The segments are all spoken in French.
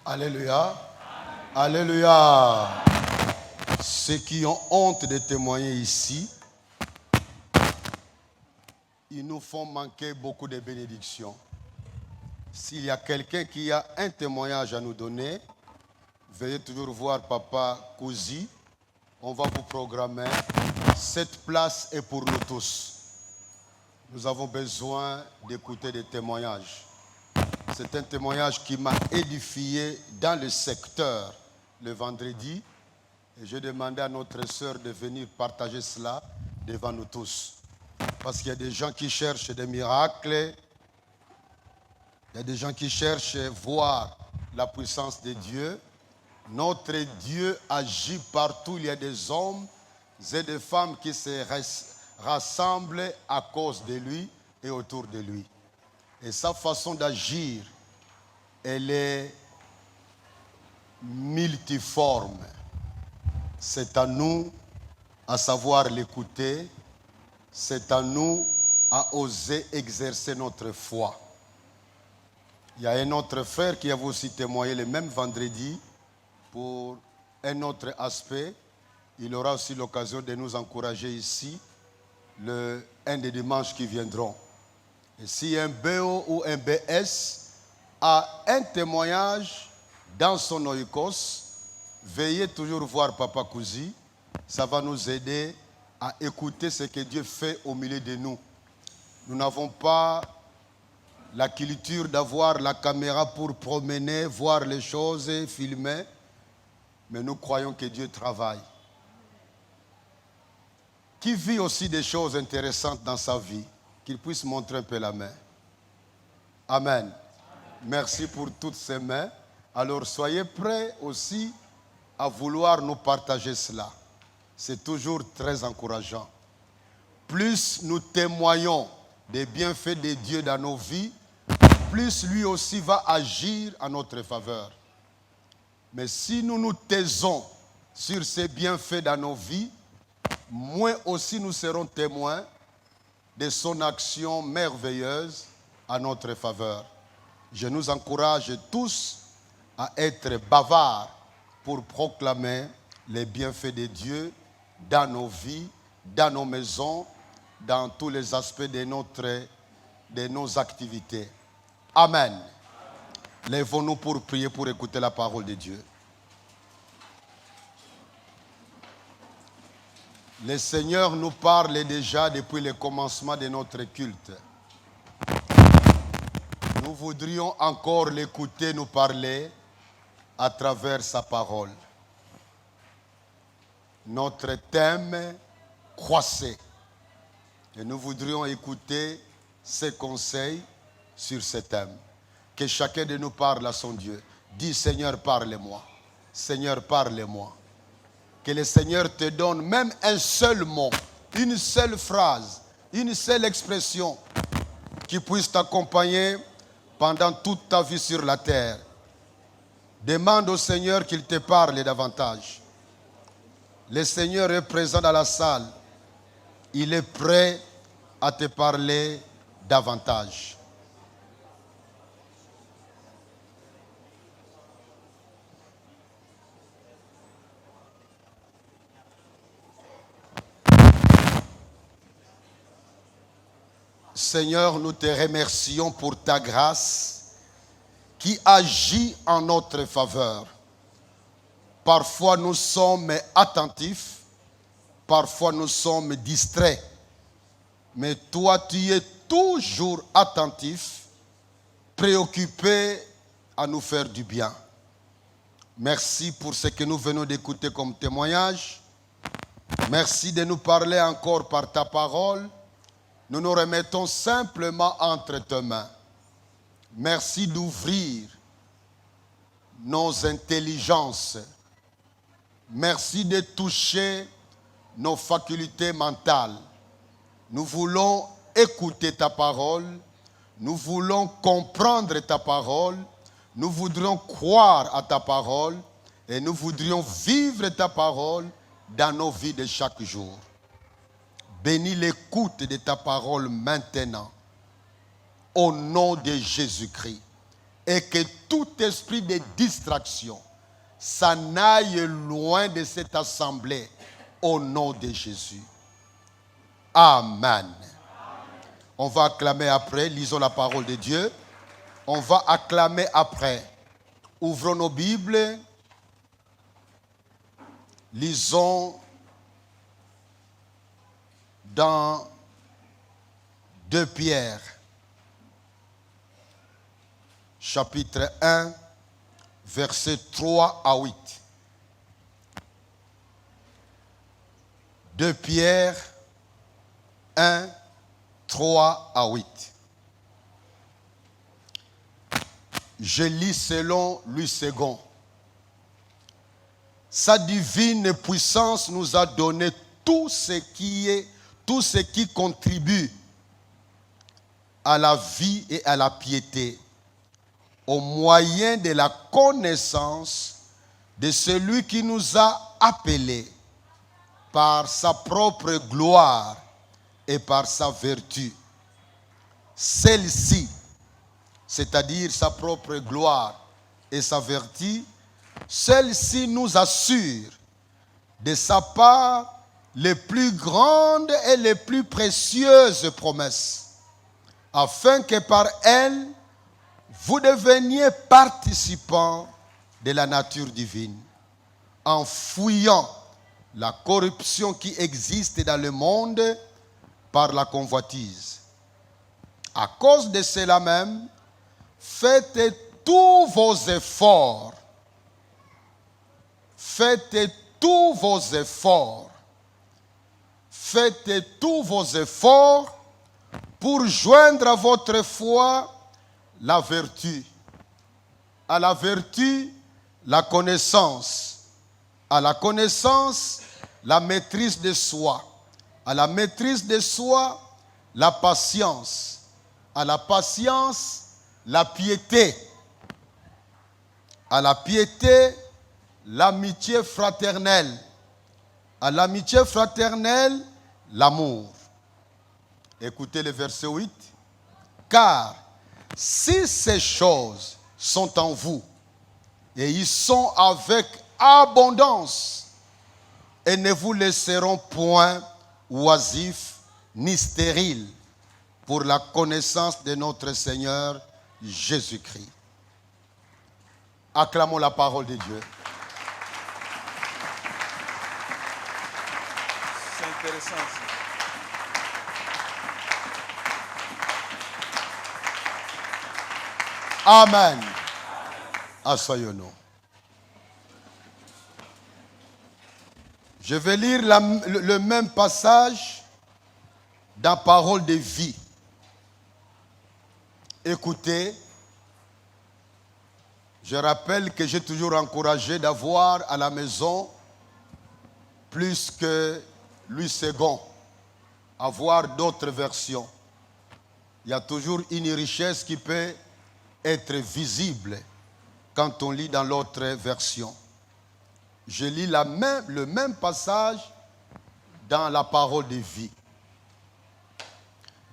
Alléluia. Alléluia. Ceux qui ont honte de témoigner ici, ils nous font manquer beaucoup de bénédictions. S'il y a quelqu'un qui a un témoignage à nous donner, veuillez toujours voir Papa Kouzi. On va vous programmer. Cette place est pour nous tous. Nous avons besoin d'écouter des témoignages. C'est un témoignage qui m'a édifié dans le secteur le vendredi. Et je demandais à notre sœur de venir partager cela devant nous tous. Parce qu'il y a des gens qui cherchent des miracles. Il y a des gens qui cherchent à voir la puissance de Dieu. Notre Dieu agit partout. Il y a des hommes et des femmes qui se rassemblent à cause de lui et autour de lui. Et sa façon d'agir, elle est multiforme. C'est à nous à savoir l'écouter. C'est à nous à oser exercer notre foi. Il y a un autre frère qui a aussi témoigné le même vendredi pour un autre aspect. Il aura aussi l'occasion de nous encourager ici un des dimanches qui viendront. Et si un BO ou un BS a un témoignage dans son oikos, veuillez toujours voir Papa Kouzi. Ça va nous aider à écouter ce que Dieu fait au milieu de nous. Nous n'avons pas la culture d'avoir la caméra pour promener, voir les choses, filmer. Mais nous croyons que Dieu travaille. Qui vit aussi des choses intéressantes dans sa vie, qu'il puisse montrer un peu la main. Amen. Merci pour toutes ces mains. Alors soyez prêts aussi à vouloir nous partager cela. C'est toujours très encourageant. Plus nous témoignons des bienfaits de Dieu dans nos vies, plus lui aussi va agir en notre faveur. Mais si nous nous taisons sur ces bienfaits dans nos vies, moins aussi nous serons témoins de son action merveilleuse à notre faveur. Je nous encourage tous à être bavards pour proclamer les bienfaits de Dieu dans nos vies, dans nos maisons, dans tous les aspects de nos activités. Amen. Lèvons-nous pour prier, pour écouter la parole de Dieu. Le Seigneur nous parle déjà depuis le commencement de notre culte. Nous voudrions encore l'écouter nous parler à travers sa parole. Notre thème, croissez. Et nous voudrions écouter ses conseils sur ce thème. Que chacun de nous parle à son Dieu. Dis, Seigneur, parle-moi. Seigneur, parle-moi. Que le Seigneur te donne même un seul mot, une seule phrase, une seule expression qui puisse t'accompagner pendant toute ta vie sur la terre. Demande au Seigneur qu'il te parle davantage. Le Seigneur est présent dans la salle. Il est prêt à te parler davantage. Seigneur, nous te remercions pour ta grâce qui agit en notre faveur. Parfois nous sommes attentifs, parfois nous sommes distraits. Mais toi, tu es toujours attentif, préoccupé à nous faire du bien. Merci pour ce que nous venons d'écouter comme témoignage. Merci de nous parler encore par ta parole. Nous nous remettons simplement entre tes mains. Merci d'ouvrir nos intelligences. Merci de toucher nos facultés mentales. Nous voulons écouter ta parole. Nous voulons comprendre ta parole. Nous voudrions croire à ta parole. Et nous voudrions vivre ta parole dans nos vies de chaque jour. Bénis l'écoute de ta parole maintenant. Au nom de Jésus-Christ. et que tout esprit de distraction s'en aille loin de cette assemblée au nom de Jésus. Amen. On va acclamer après, lisons la parole de Dieu. On va acclamer après. Ouvrons nos Bibles. Lisons dans 2 Pierre, chapitre 1, versets 3 à 8. 2 Pierre 1, 3 à 8. Je lis selon Louis II. Sa divine puissance nous a donné tout ce qui contribue à la vie et à la piété, au moyen de la connaissance de celui qui nous a appelés par sa propre gloire et par sa vertu. Celle-ci, c'est-à-dire sa propre gloire et sa vertu, celle-ci nous assure de sa part les plus grandes et les plus précieuses promesses, afin que par elles, vous deveniez participants de la nature divine, en fuyant la corruption qui existe dans le monde par la convoitise. À cause de cela même, faites tous vos efforts. Faites tous vos efforts. Faites tous vos efforts pour joindre à votre foi la vertu. À la vertu, la connaissance. À la connaissance, la maîtrise de soi. À la maîtrise de soi, la patience. À la patience, la piété. À la piété, l'amitié fraternelle. À l'amitié fraternelle, l'amour. Écoutez le verset 8. Car si ces choses sont en vous, et ils sont avec abondance, et ne vous laisseront point oisifs ni stériles pour la connaissance de notre Seigneur Jésus-Christ. Acclamons la parole de Dieu. C'est intéressant. Amen. Asseyons-nous. Je vais lire le même passage dans Parole de vie. Écoutez, je rappelle que j'ai toujours encouragé d'avoir à la maison plus que Louis II, avoir d'autres versions. Il y a toujours une richesse qui peut être visible quand on lit dans l'autre version. Je lis le même passage dans la parole de vie.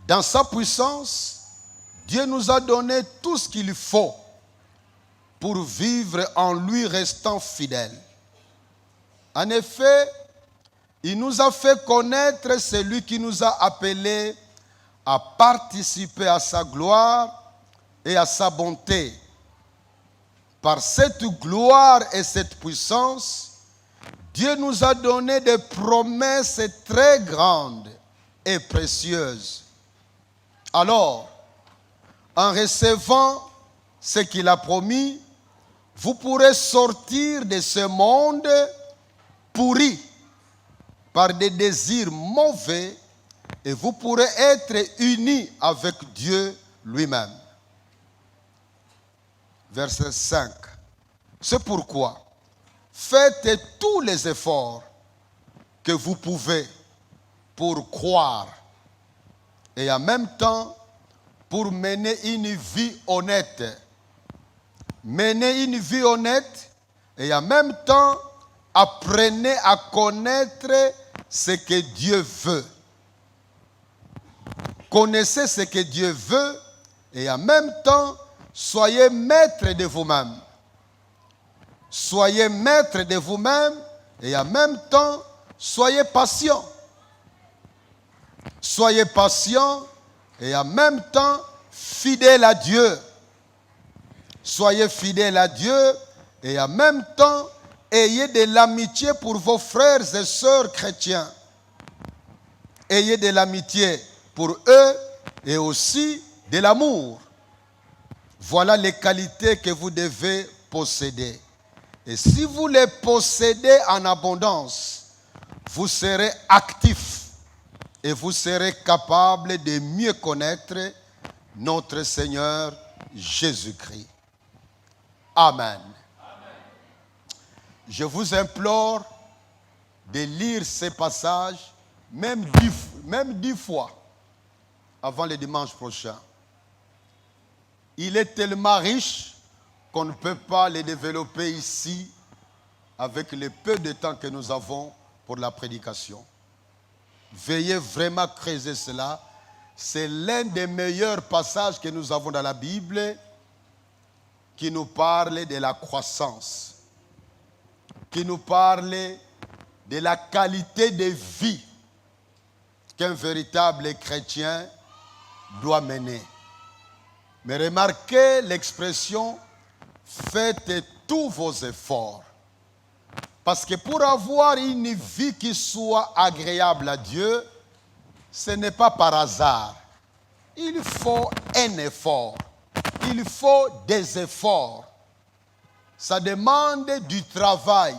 Dans sa puissance, Dieu nous a donné tout ce qu'il faut pour vivre en lui restant fidèle. En effet, il nous a fait connaître celui qui nous a appelés à participer à sa gloire et à sa bonté. Par cette gloire et cette puissance, Dieu nous a donné des promesses très grandes et précieuses. Alors, en recevant ce qu'il a promis, vous pourrez sortir de ce monde pourri par des désirs mauvais et vous pourrez être unis avec Dieu lui-même. Verset 5. C'est pourquoi faites tous les efforts que vous pouvez pour croire et en même temps pour mener une vie honnête. Menez une vie honnête et en même temps apprenez à connaître ce que Dieu veut. Connaissez ce que Dieu veut et en même temps soyez maître de vous-même. Soyez maître de vous-même et en même temps, soyez patient. Soyez patient et en même temps, fidèle à Dieu. Soyez fidèle à Dieu et en même temps, ayez de l'amitié pour vos frères et sœurs chrétiens. Ayez de l'amitié pour eux et aussi de l'amour. Voilà les qualités que vous devez posséder. Et si vous les possédez en abondance, vous serez actifs et vous serez capables de mieux connaître notre Seigneur Jésus-Christ. Amen. Je vous implore de lire ces passages même 10 fois avant le dimanche prochain. Il est tellement riche qu'on ne peut pas les développer ici avec le peu de temps que nous avons pour la prédication. Veuillez vraiment creuser cela. C'est l'un des meilleurs passages que nous avons dans la Bible qui nous parle de la croissance, qui nous parle de la qualité de vie qu'un véritable chrétien doit mener. Mais remarquez l'expression « faites tous vos efforts ». Parce que pour avoir une vie qui soit agréable à Dieu, ce n'est pas par hasard. Il faut un effort. Il faut des efforts. Ça demande du travail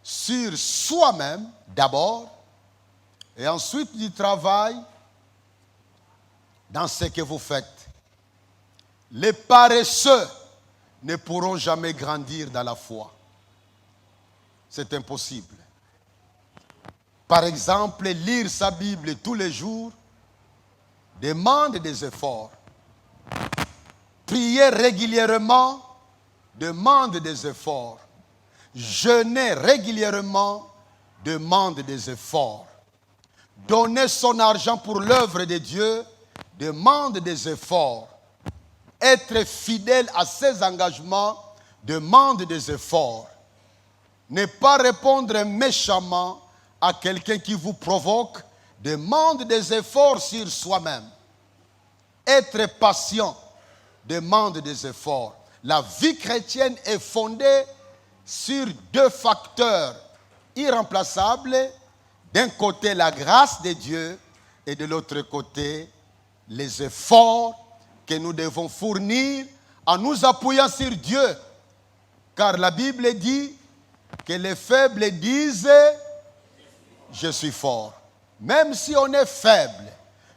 sur soi-même d'abord, et ensuite du travail dans ce que vous faites. Les paresseux ne pourront jamais grandir dans la foi. C'est impossible. Par exemple, lire sa Bible tous les jours demande des efforts. Prier régulièrement demande des efforts. Jeûner régulièrement demande des efforts. Donner son argent pour l'œuvre de Dieu demande des efforts. Être fidèle à ses engagements demande des efforts. Ne pas répondre méchamment à quelqu'un qui vous provoque demande des efforts sur soi-même. Être patient demande des efforts. La vie chrétienne est fondée sur 2 facteurs irremplaçables. D'un côté, la grâce de Dieu et de l'autre côté, les efforts que nous devons fournir en nous appuyant sur Dieu. Car la Bible dit que les faibles disent « Je suis fort ». Même si on est faible,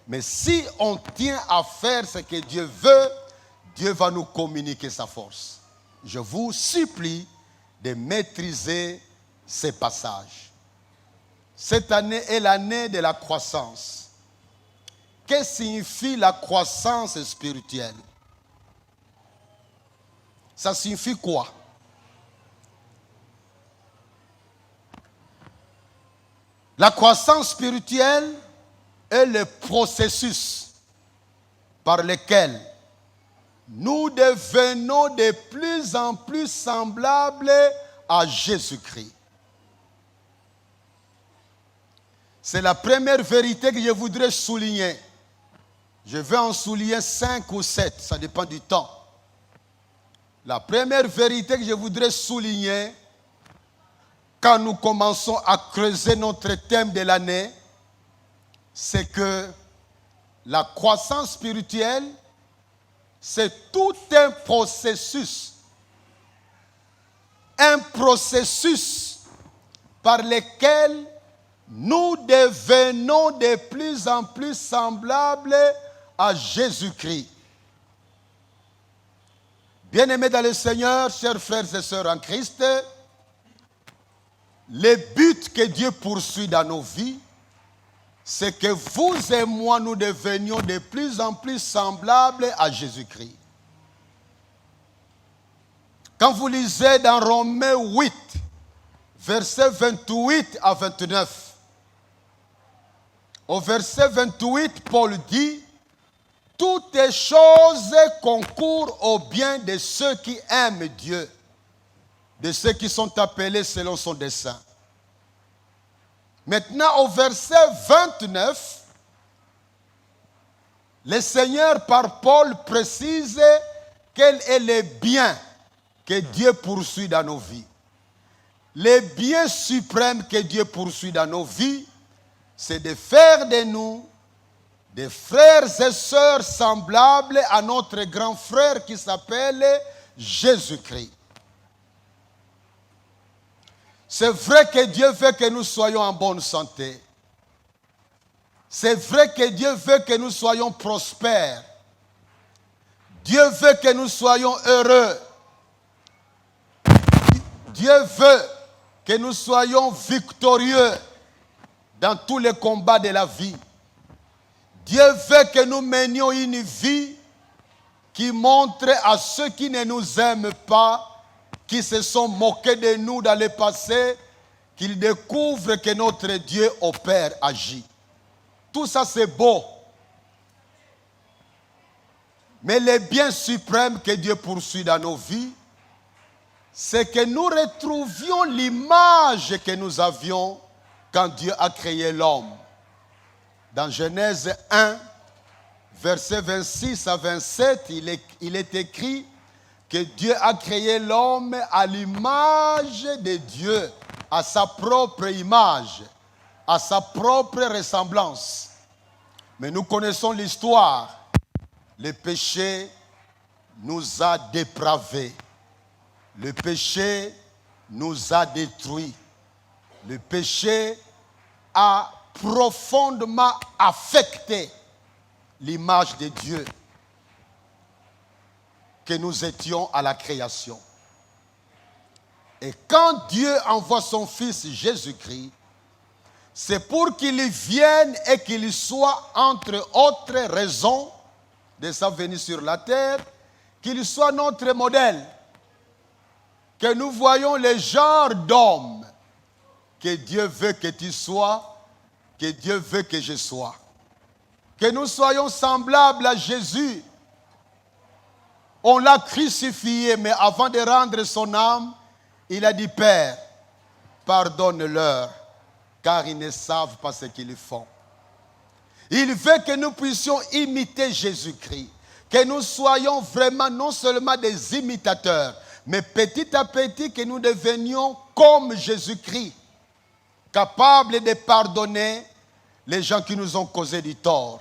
mais si on tient à faire ce que Dieu veut, Dieu va nous communiquer sa force. Je vous supplie de maîtriser ces passages. Cette année est l'année de la croissance. Que signifie la croissance spirituelle? Ça signifie quoi? La croissance spirituelle est le processus par lequel nous devenons de plus en plus semblables à Jésus-Christ. C'est la première vérité que je voudrais souligner. Je vais en souligner 5 ou 7, ça dépend du temps. La première vérité que je voudrais souligner, quand nous commençons à creuser notre thème de l'année, c'est que la croissance spirituelle, c'est tout un processus. Un processus par lequel nous devenons de plus en plus semblables à Jésus-Christ. Bien-aimés dans le Seigneur, chers frères et sœurs en Christ, le but que Dieu poursuit dans nos vies, c'est que vous et moi, nous devenions de plus en plus semblables à Jésus-Christ. Quand vous lisez dans Romains 8, versets 28 à 29, au verset 28, Paul dit « toutes choses concourent au bien de ceux qui aiment Dieu, de ceux qui sont appelés selon son dessein. Maintenant, au verset 29, le Seigneur, par Paul, précise quel est le bien que Dieu poursuit dans nos vies. Le bien suprême que Dieu poursuit dans nos vies, c'est de faire de nous des frères et sœurs semblables à notre grand frère qui s'appelle Jésus-Christ. C'est vrai que Dieu veut que nous soyons en bonne santé. C'est vrai que Dieu veut que nous soyons prospères. Dieu veut que nous soyons heureux. Dieu veut que nous soyons victorieux dans tous les combats de la vie. Dieu veut que nous menions une vie qui montre à ceux qui ne nous aiment pas, qui se sont moqués de nous dans le passé, qu'ils découvrent que notre Dieu opère, agit. Tout ça c'est beau. Mais le bien suprême que Dieu poursuit dans nos vies, c'est que nous retrouvions l'image que nous avions quand Dieu a créé l'homme. Dans Genèse 1, versets 26 à 27, il est écrit que Dieu a créé l'homme à l'image de Dieu, à sa propre image, à sa propre ressemblance. Mais nous connaissons l'histoire. Le péché nous a dépravés. Le péché nous a détruits. Le péché a profondément affecté l'image de Dieu que nous étions à la création. Et quand Dieu envoie son Fils Jésus-Christ, c'est pour qu'il vienne et qu'il soit, entre autres raisons de sa venue sur la terre, qu'il soit notre modèle, que nous voyons le genre d'homme que Dieu veut que tu sois, que Dieu veut que je sois. Que nous soyons semblables à Jésus. On l'a crucifié, mais avant de rendre son âme, il a dit, Père, pardonne-leur, car ils ne savent pas ce qu'ils font. Il veut que nous puissions imiter Jésus-Christ, que nous soyons vraiment non seulement des imitateurs, mais petit à petit que nous devenions comme Jésus-Christ, capables de pardonner les gens qui nous ont causé du tort.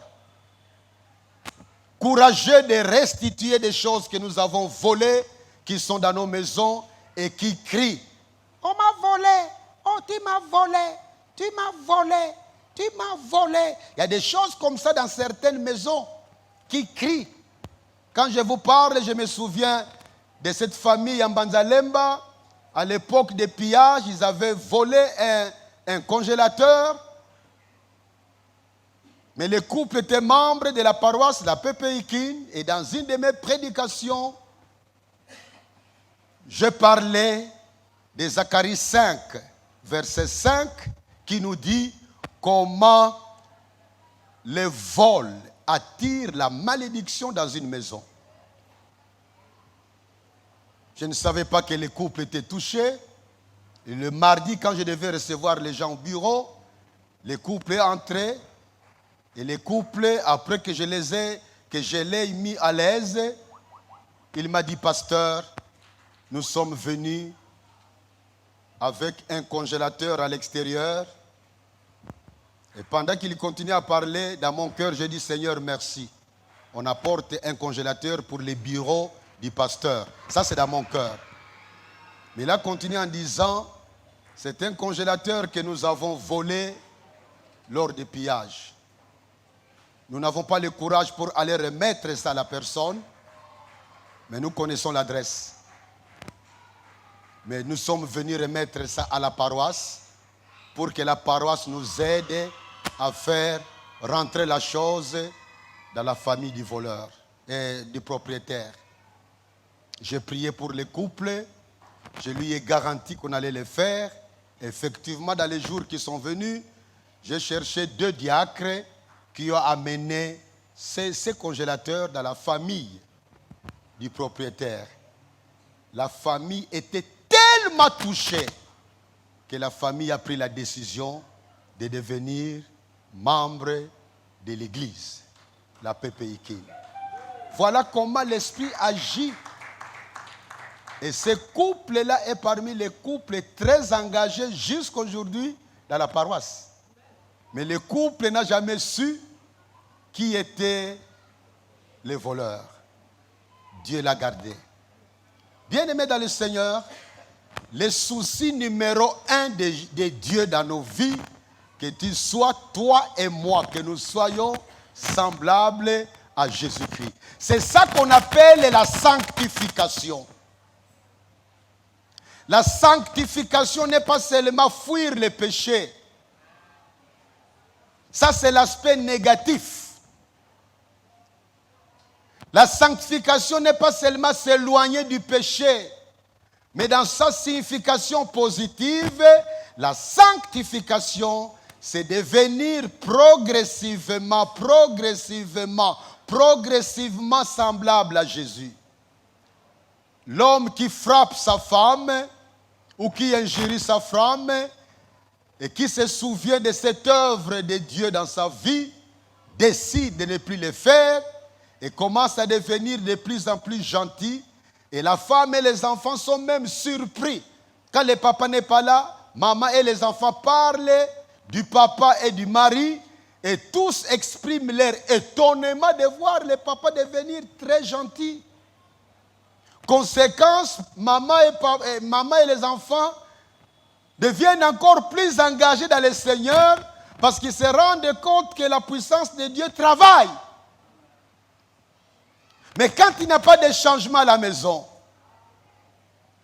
Courageux de restituer des choses que nous avons volées, qui sont dans nos maisons et qui crient. On m'a volé, oh tu m'as volé, tu m'as volé, tu m'as volé. Il y a des choses comme ça dans certaines maisons qui crient. Quand je vous parle, je me souviens de cette famille en Banzalemba. À l'époque des pillages, ils avaient volé un congélateur. Mais le couple était membre de la paroisse de la PPIKIN et dans une de mes prédications, je parlais de Zacharie 5, verset 5, qui nous dit comment le vol attire la malédiction dans une maison. Je ne savais pas que le couple était touché. Et le mardi, quand je devais recevoir les gens au bureau, le couple est entré. Et les couples, après que je l'ai mis à l'aise, il m'a dit, pasteur, nous sommes venus avec un congélateur à l'extérieur. Et pendant qu'il continuait à parler, dans mon cœur, j'ai dit, Seigneur, merci. On apporte un congélateur pour les bureaux du pasteur. Ça, c'est dans mon cœur. Mais il a continué en disant, c'est un congélateur que nous avons volé lors des pillages. Nous n'avons pas le courage pour aller remettre ça à la personne, mais nous connaissons l'adresse. Mais nous sommes venus remettre ça à la paroisse pour que la paroisse nous aide à faire rentrer la chose dans la famille du voleur et du propriétaire. J'ai prié pour le couple, je lui ai garanti qu'on allait le faire. Effectivement, dans les jours qui sont venus, j'ai cherché 2 diacres qui ont amené ces congélateurs dans la famille du propriétaire. La famille était tellement touchée que la famille a pris la décision de devenir membre de l'église, la PPIK. Voilà comment l'esprit agit. Et ce couple-là est parmi les couples très engagés jusqu'aujourd'hui dans la paroisse. Mais le couple n'a jamais su qui était le voleur. Dieu l'a gardé. Bien-aimés dans le Seigneur, le souci numéro 1 de Dieu dans nos vies, que tu sois toi et moi, que nous soyons semblables à Jésus-Christ. C'est ça qu'on appelle la sanctification. La sanctification n'est pas seulement fuir les péchés. Ça, c'est l'aspect négatif. La sanctification n'est pas seulement s'éloigner du péché, mais dans sa signification positive, la sanctification, c'est devenir progressivement semblable à Jésus. L'homme qui frappe sa femme ou qui injurie sa femme et qui se souvient de cette œuvre de Dieu dans sa vie, décide de ne plus le faire et commence à devenir de plus en plus gentil. Et la femme et les enfants sont même surpris. Quand le papa n'est pas là, maman et les enfants parlent du papa et du mari et tous expriment leur étonnement de voir le papa devenir très gentil. Conséquence, maman et les enfants deviennent encore plus engagés dans le Seigneur parce qu'ils se rendent compte que la puissance de Dieu travaille. Mais quand il n'y a pas de changement à la maison,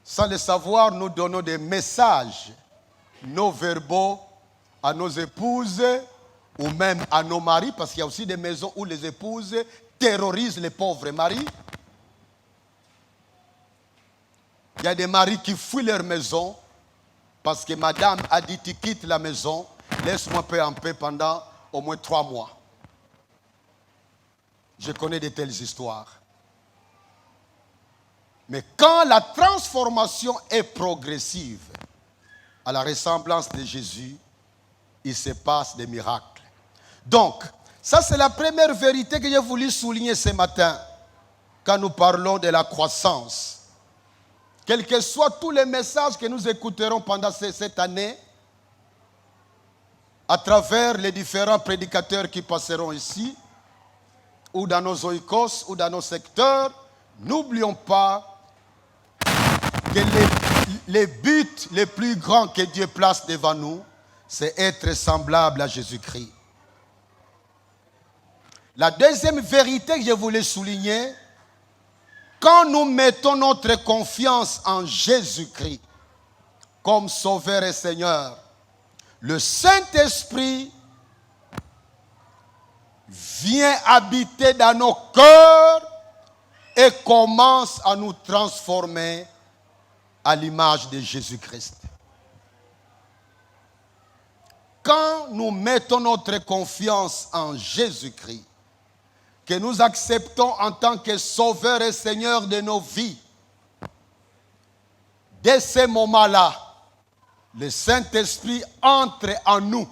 sans le savoir, nous donnons des messages non verbaux à nos épouses ou même à nos maris, parce qu'il y a aussi des maisons où les épouses terrorisent les pauvres maris. Il y a des maris qui fuient leur maison parce que madame a dit tu quittes la maison, laisse-moi en paix pendant au moins 3 mois. Je connais de telles histoires. Mais quand la transformation est progressive à la ressemblance de Jésus, il se passe des miracles. Donc, ça c'est la première vérité que j'ai voulu souligner ce matin quand nous parlons de la croissance. Quels que soient tous les messages que nous écouterons pendant cette année, à travers les différents prédicateurs qui passeront ici, ou dans nos oikos, ou dans nos secteurs, n'oublions pas que les buts les plus grands que Dieu place devant nous, c'est être semblable à Jésus-Christ. La deuxième vérité que je voulais souligner, quand nous mettons notre confiance en Jésus-Christ comme Sauveur et Seigneur, le Saint-Esprit vient habiter dans nos cœurs et commence à nous transformer à l'image de Jésus-Christ. Quand nous mettons notre confiance en Jésus-Christ, que nous acceptons en tant que Sauveur et Seigneur de nos vies, dès ce moment-là, le Saint-Esprit entre en nous.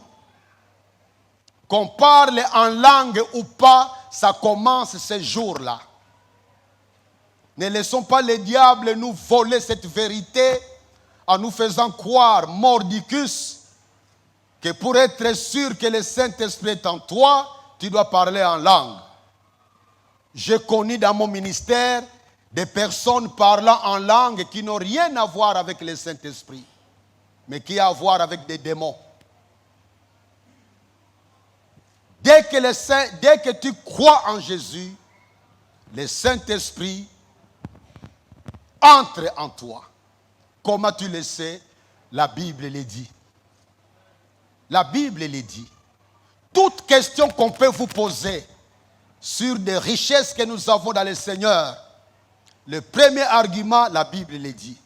Qu'on parle en langue ou pas, ça commence ce jour-là. Ne laissons pas le diable nous voler cette vérité en nous faisant croire, mordicus, que pour être sûr que le Saint-Esprit est en toi, tu dois parler en langue. J'ai connu dans mon ministère des personnes parlant en langue qui n'ont rien à voir avec le Saint-Esprit, mais qui ont à voir avec des démons. Dès que tu crois en Jésus, le Saint-Esprit entre en toi. Comment tu le sais? La Bible le dit. La Bible le dit. Toute question qu'on peut vous poser sur des richesses que nous avons dans le Seigneur, le premier argument, la Bible le dit.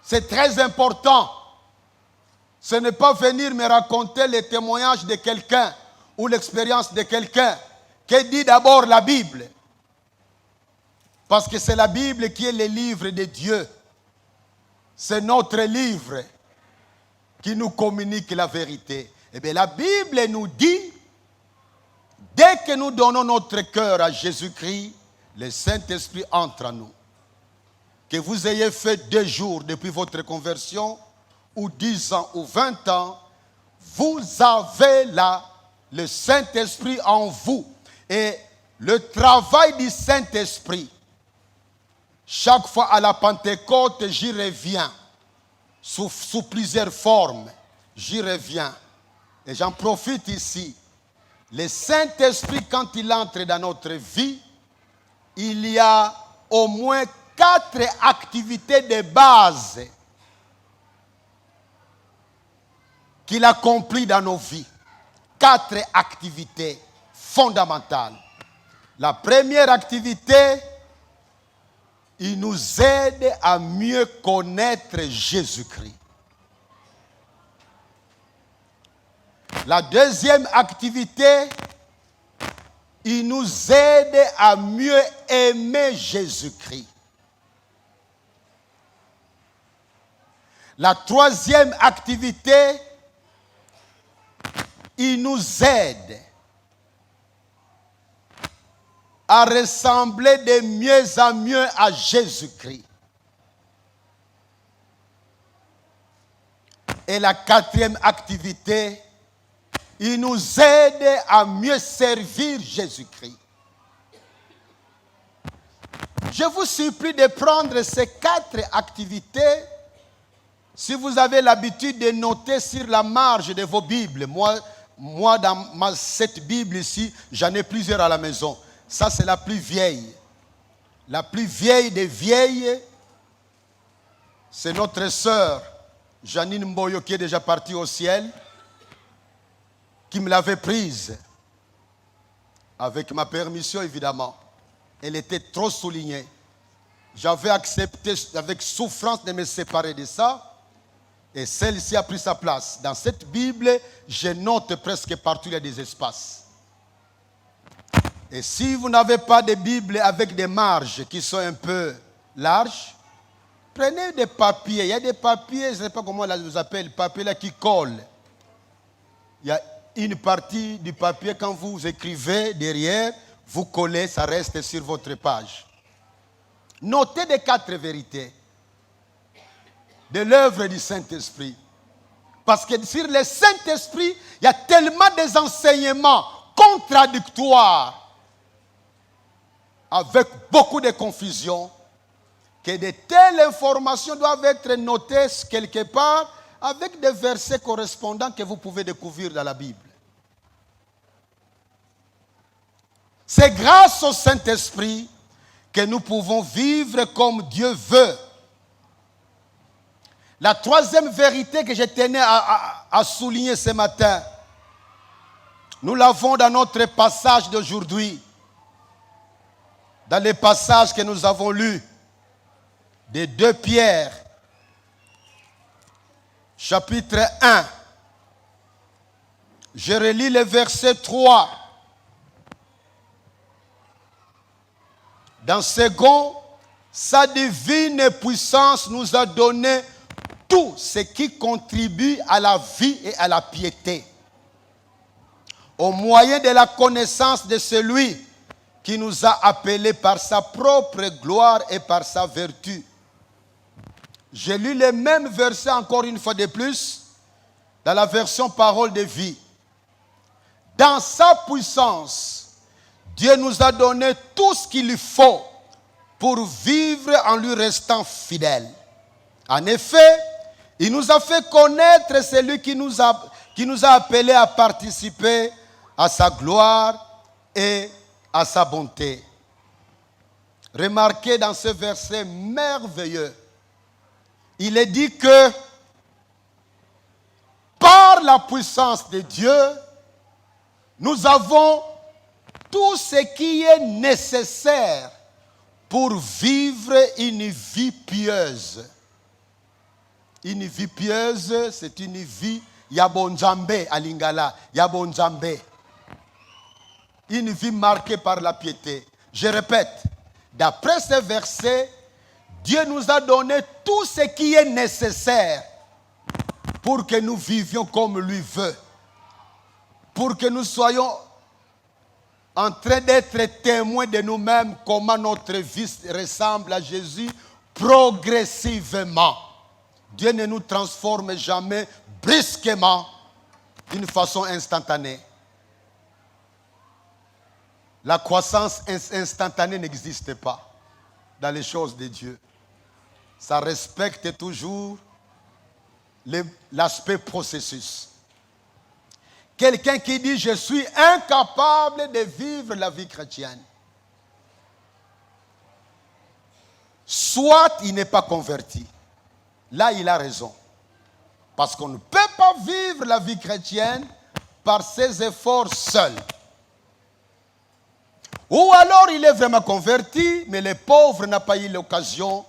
C'est très important. Ce n'est pas venir me raconter les témoignages de quelqu'un ou l'expérience de quelqu'un. Que dit d'abord la Bible? Parce que c'est la Bible qui est le livre de Dieu. C'est notre livre qui nous communique la vérité. Eh bien, la Bible nous dit, dès que nous donnons notre cœur à Jésus-Christ, le Saint-Esprit entre en nous. Que vous ayez fait 2 jours depuis votre conversion, ou 10 ans, ou 20 ans, vous avez là le Saint-Esprit en vous. Et le travail du Saint-Esprit, chaque fois à la Pentecôte, j'y reviens. Sous plusieurs formes, j'y reviens. Et j'en profite ici. Le Saint-Esprit, quand il entre dans notre vie, il y a au moins 4 activités de base qu'il accomplit dans nos vies. 4 activités fondamentales. La première activité, il nous aide à mieux connaître Jésus-Christ. La deuxième activité, il nous aide à mieux aimer Jésus-Christ. La troisième activité, il nous aide à ressembler de mieux en mieux à Jésus-Christ. Et la quatrième activité, il nous aide à mieux servir Jésus-Christ. Je vous supplie de prendre ces 4 activités. Si vous avez l'habitude de noter sur la marge de vos Bibles, moi dans cette Bible ici, j'en ai plusieurs à la maison. Ça, c'est la plus vieille. La plus vieille des vieilles, c'est notre sœur, Janine Mboyo, qui est déjà partie au ciel, qui me l'avait prise. Avec ma permission, évidemment. Elle était trop soulignée. J'avais accepté avec souffrance de me séparer de ça. Et celle-ci a pris sa place. Dans cette Bible, je note presque partout, il y a des espaces. Et si vous n'avez pas de Bible avec des marges qui sont un peu larges, prenez des papiers. Il y a des papiers, je ne sais pas comment on les appelle, papiers là qui collent. Il y a une partie du papier, quand vous écrivez derrière, vous collez, ça reste sur votre page. Notez les 4 vérités de l'œuvre du Saint-Esprit. Parce que sur le Saint-Esprit, il y a tellement des enseignements contradictoires, avec beaucoup de confusion, que de telles informations doivent être notées quelque part avec des versets correspondants que vous pouvez découvrir dans la Bible. C'est grâce au Saint-Esprit que nous pouvons vivre comme Dieu veut. La troisième vérité que je tenais à souligner ce matin, nous l'avons dans notre passage d'aujourd'hui. Dans les passages que nous avons lus de 2 Pierre, chapitre 1. Je relis le verset 3. Dans second, sa divine puissance nous a donné tout ce qui contribue à la vie et à la piété, au moyen de la connaissance de celui qui nous a appelés par sa propre gloire et par sa vertu. J'ai lu les mêmes versets encore une fois de plus dans la version Parole de vie. Dans sa puissance, Dieu nous a donné tout ce qu'il faut pour vivre en lui restant fidèle. En effet, il nous a fait connaître celui qui nous a appelés à participer à sa gloire et à sa bonté. Remarquez dans ce verset merveilleux, il est dit que par la puissance de Dieu, nous avons tout ce qui est nécessaire pour vivre une vie pieuse. Une vie pieuse, c'est une vie Yabonjambe à Lingala. Yabonjambe. une vie marquée par la piété. Je répète, d'après ces versets, Dieu nous a donné tout ce qui est nécessaire pour que nous vivions comme lui veut. Pour que nous soyons en train d'être témoins de nous-mêmes, comment notre vie ressemble à Jésus progressivement. Dieu ne nous transforme jamais brusquement, d'une façon instantanée. La croissance instantanée n'existe pas dans les choses de Dieu. Ça respecte toujours l'aspect processus. Quelqu'un qui dit « Je suis incapable de vivre la vie chrétienne », soit il n'est pas converti. Là, il a raison. Parce qu'on ne peut pas vivre la vie chrétienne par ses efforts seuls. Ou alors il est vraiment converti, mais le pauvre n'a pas eu l'occasion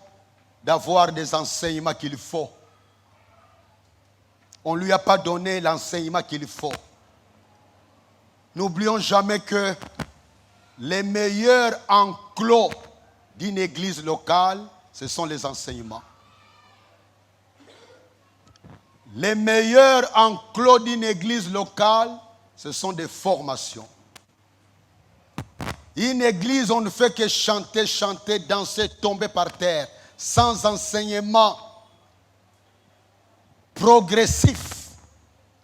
d'avoir des enseignements qu'il faut. On ne lui a pas donné l'enseignement qu'il faut. N'oublions jamais que les meilleurs enclos d'une église locale, ce sont les enseignements. Les meilleurs enclos d'une église locale, ce sont des formations. Une église, on ne fait que chanter, chanter, danser, tomber par terre, sans enseignement progressif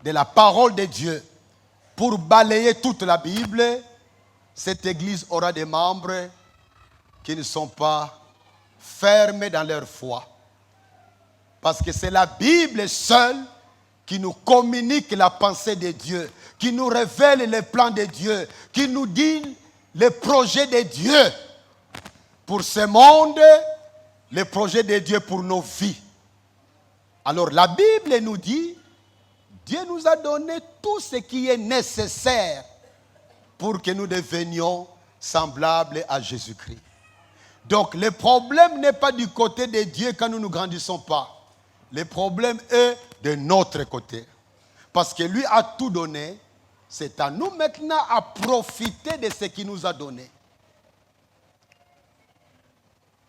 de la parole de Dieu. Pour balayer toute la Bible, cette église aura des membres qui ne sont pas fermés dans leur foi. Parce que c'est la Bible seule qui nous communique la pensée de Dieu, qui nous révèle les plans de Dieu, qui nous dit les projets de Dieu pour ce monde, les projets de Dieu pour nos vies. Alors la Bible nous dit, Dieu nous a donné tout ce qui est nécessaire pour que nous devenions semblables à Jésus-Christ. Donc le problème n'est pas du côté de Dieu quand nous ne grandissons pas. Le problème est de notre côté. Parce que lui a tout donné. C'est à nous maintenant à profiter de ce qu'il nous a donné.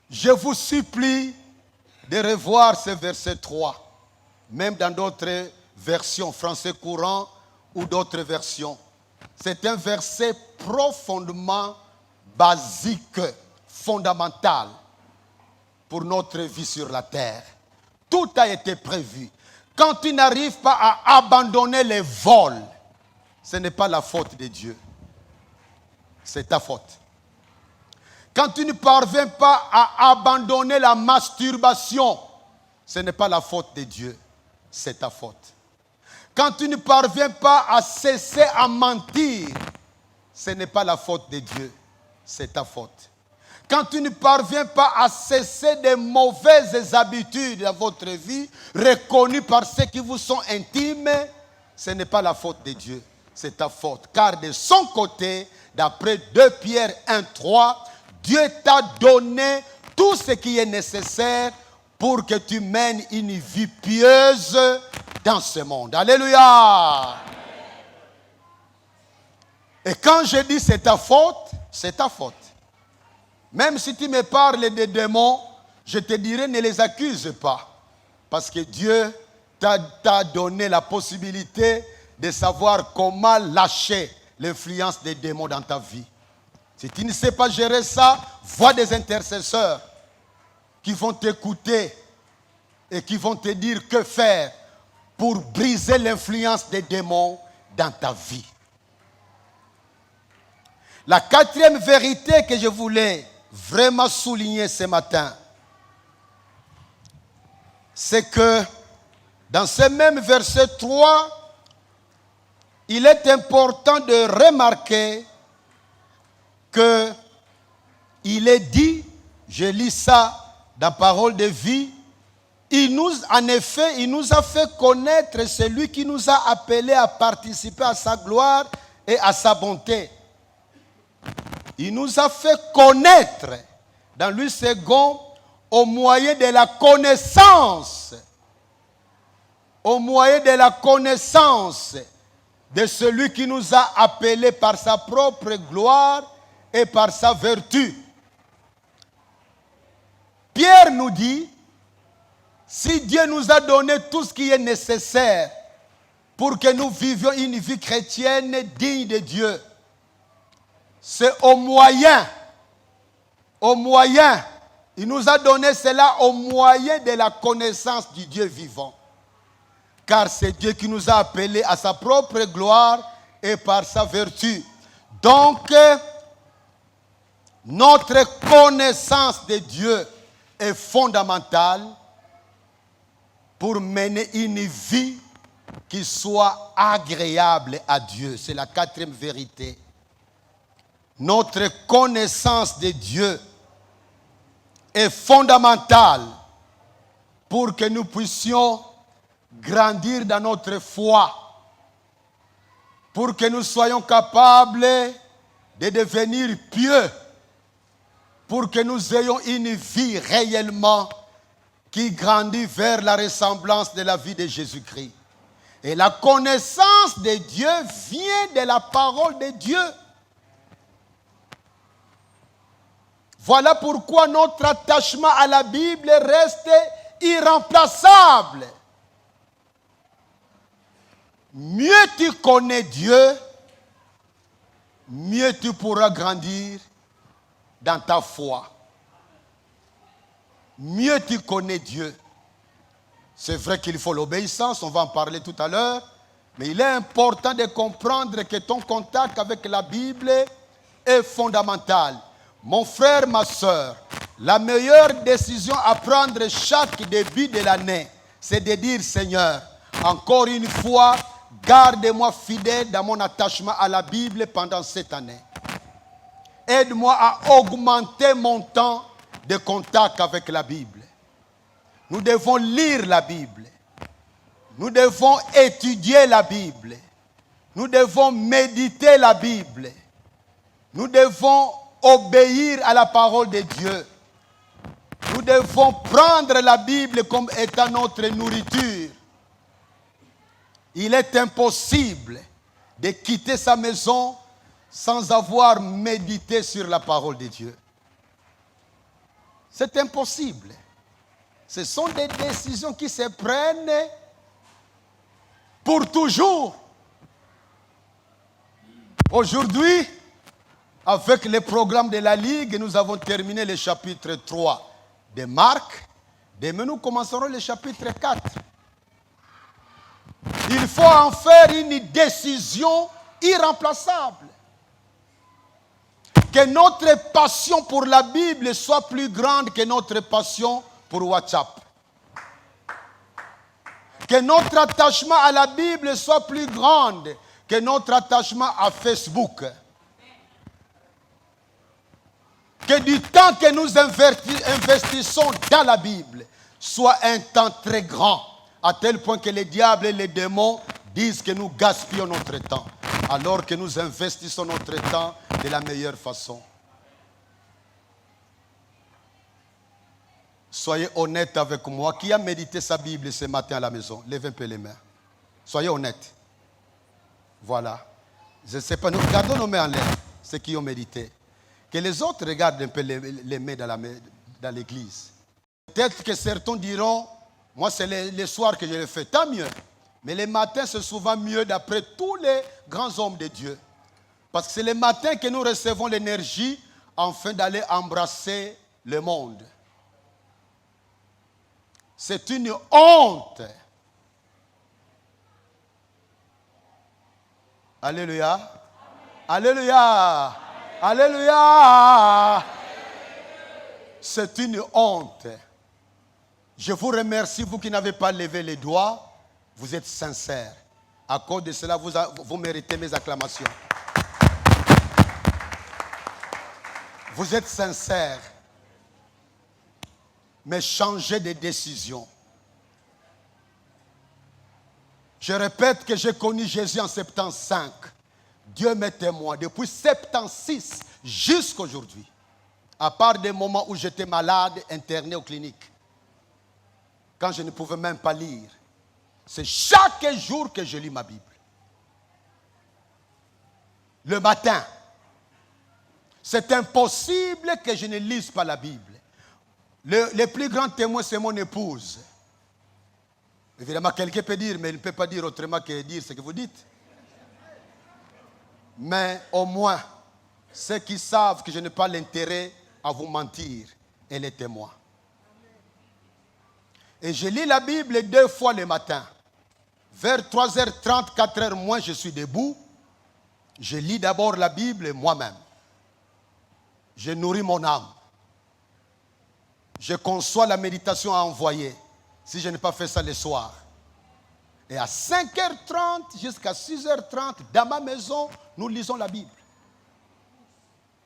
Je vous supplie de revoir ce verset 3. Même dans d'autres versions, français courant ou d'autres versions. C'est un verset profondément basique, fondamental pour notre vie sur la terre. Tout a été prévu. Quand tu n'arrives pas à abandonner les vols, ce n'est pas la faute de Dieu. C'est ta faute. Quand tu ne parviens pas à abandonner la masturbation, ce n'est pas la faute de Dieu. C'est ta faute. Quand tu ne parviens pas à cesser à mentir, ce n'est pas la faute de Dieu. C'est ta faute. Quand tu ne parviens pas à cesser des mauvaises habitudes dans votre vie, reconnues par ceux qui vous sont intimes, ce n'est pas la faute de Dieu, c'est ta faute. Car de son côté, d'après 2 Pierre 1:3, Dieu t'a donné tout ce qui est nécessaire pour que tu mènes une vie pieuse dans ce monde. Alléluia! Et quand je dis c'est ta faute, c'est ta faute. Même si tu me parles des démons, je te dirai ne les accuse pas. Parce que Dieu t'a donné la possibilité de savoir comment lâcher l'influence des démons dans ta vie. Si tu ne sais pas gérer ça, vois des intercesseurs qui vont t'écouter et qui vont te dire que faire pour briser l'influence des démons dans ta vie. La 4e vérité que je voulais vraiment souligner ce matin, c'est que dans ce même verset 3, il est important de remarquer que il est dit, je lis ça dans Parole de vie, en effet, il nous a fait connaître celui qui nous a appelés à participer à sa gloire et à sa bonté. Il nous a fait connaître dans lui second au moyen de la connaissance. Au moyen de la connaissance de celui qui nous a appelés par sa propre gloire et par sa vertu. Pierre nous dit, si Dieu nous a donné tout ce qui est nécessaire pour que nous vivions une vie chrétienne digne de Dieu, c'est au moyen, il nous a donné cela au moyen de la connaissance du Dieu vivant. Car c'est Dieu qui nous a appelés à sa propre gloire et par sa vertu. Donc, notre connaissance de Dieu est fondamentale pour mener une vie qui soit agréable à Dieu. C'est la quatrième vérité. Notre connaissance de Dieu est fondamentale pour que nous puissions grandir dans notre foi, pour que nous soyons capables de devenir pieux, pour que nous ayons une vie réellement qui grandit vers la ressemblance de la vie de Jésus-Christ. Et la connaissance de Dieu vient de la parole de Dieu. Voilà pourquoi notre attachement à la Bible reste irremplaçable. Mieux tu connais Dieu, mieux tu pourras grandir dans ta foi. Mieux tu connais Dieu. C'est vrai qu'il faut l'obéissance, on va en parler tout à l'heure, mais il est important de comprendre que ton contact avec la Bible est fondamental. Mon frère, ma soeur, la meilleure décision à prendre chaque début de l'année, c'est de dire, Seigneur, encore une fois, garde-moi fidèle dans mon attachement à la Bible pendant cette année. Aide-moi à augmenter mon temps de contact avec la Bible. Nous devons lire la Bible. Nous devons étudier la Bible. Nous devons méditer la Bible. Nous devons obéir à la parole de Dieu. Nous devons prendre la Bible comme étant notre nourriture. Il est impossible de quitter sa maison sans avoir médité sur la parole de Dieu. C'est impossible. Ce sont des décisions qui se prennent pour toujours. Aujourd'hui, avec le programme de la Ligue, nous avons terminé le chapitre 3 de Marc. Demain, nous commencerons le chapitre 4. Il faut en faire une décision irremplaçable. Que notre passion pour la Bible soit plus grande que notre passion pour WhatsApp. Que notre attachement à la Bible soit plus grand que notre attachement à Facebook. Que du temps que nous investissons dans la Bible soit un temps très grand, à tel point que les diables et les démons disent que nous gaspillons notre temps, alors que nous investissons notre temps de la meilleure façon. Soyez honnête avec moi. Qui a médité sa Bible ce matin à la maison? Levez un peu les mains. Soyez honnête. Voilà. Je ne sais pas, nous regardons nos mains en l'air, ceux qui ont médité. Que les autres regardent un peu les mains dans l'église. Peut-être que certains diront, moi c'est les soirs que je le fais, tant mieux. Mais les matins c'est souvent mieux d'après tous les grands hommes de Dieu. Parce que c'est les matins que nous recevons l'énergie afin d'aller embrasser le monde. C'est une honte. Alléluia. Amen. Alléluia. Amen. Alléluia. C'est une honte. Je vous remercie, vous qui n'avez pas levé les doigts. Vous êtes sincères. À cause de cela, vous méritez mes acclamations. Vous êtes sincères. Mais changez de décision. Je répète que j'ai connu Jésus en 75. Dieu m'est témoin. Depuis 76 jusqu'à aujourd'hui. À part des moments où j'étais malade, interné aux cliniques. Quand je ne pouvais même pas lire. C'est chaque jour que je lis ma Bible. le matin. C'est impossible que je ne lise pas la Bible. Le plus grand témoin, c'est mon épouse. Évidemment, quelqu'un peut dire, mais il ne peut pas dire autrement que dire ce que vous dites. Mais au moins, ceux qui savent que je n'ai pas l'intérêt à vous mentir, elle est témoin. Et je lis la Bible 2 fois le matin. Vers 3h30, 4h moins, je suis debout. Je lis d'abord la Bible moi-même. Je nourris mon âme. Je conçois la méditation à envoyer, si je n'ai pas fait ça le soir. Et à 5h30 jusqu'à 6h30, dans ma maison, nous lisons la Bible.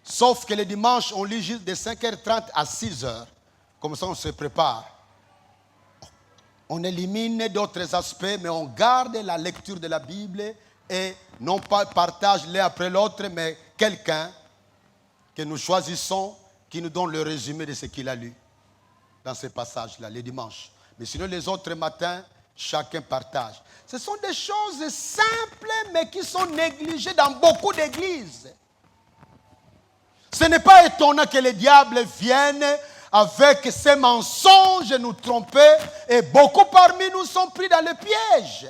Sauf que le dimanche, on lit juste de 5h30 à 6h. Comme ça, on se prépare. On élimine d'autres aspects, mais on garde la lecture de la Bible et non pas partage l'un après l'autre, mais quelqu'un que nous choisissons qui nous donne le résumé de ce qu'il a lu dans ces passages-là, les dimanches. Mais sinon, les autres matins, chacun partage. Ce sont des choses simples, mais qui sont négligées dans beaucoup d'églises. Ce n'est pas étonnant que le diable vienne avec ses mensonges nous tromper, et beaucoup parmi nous sont pris dans le piège.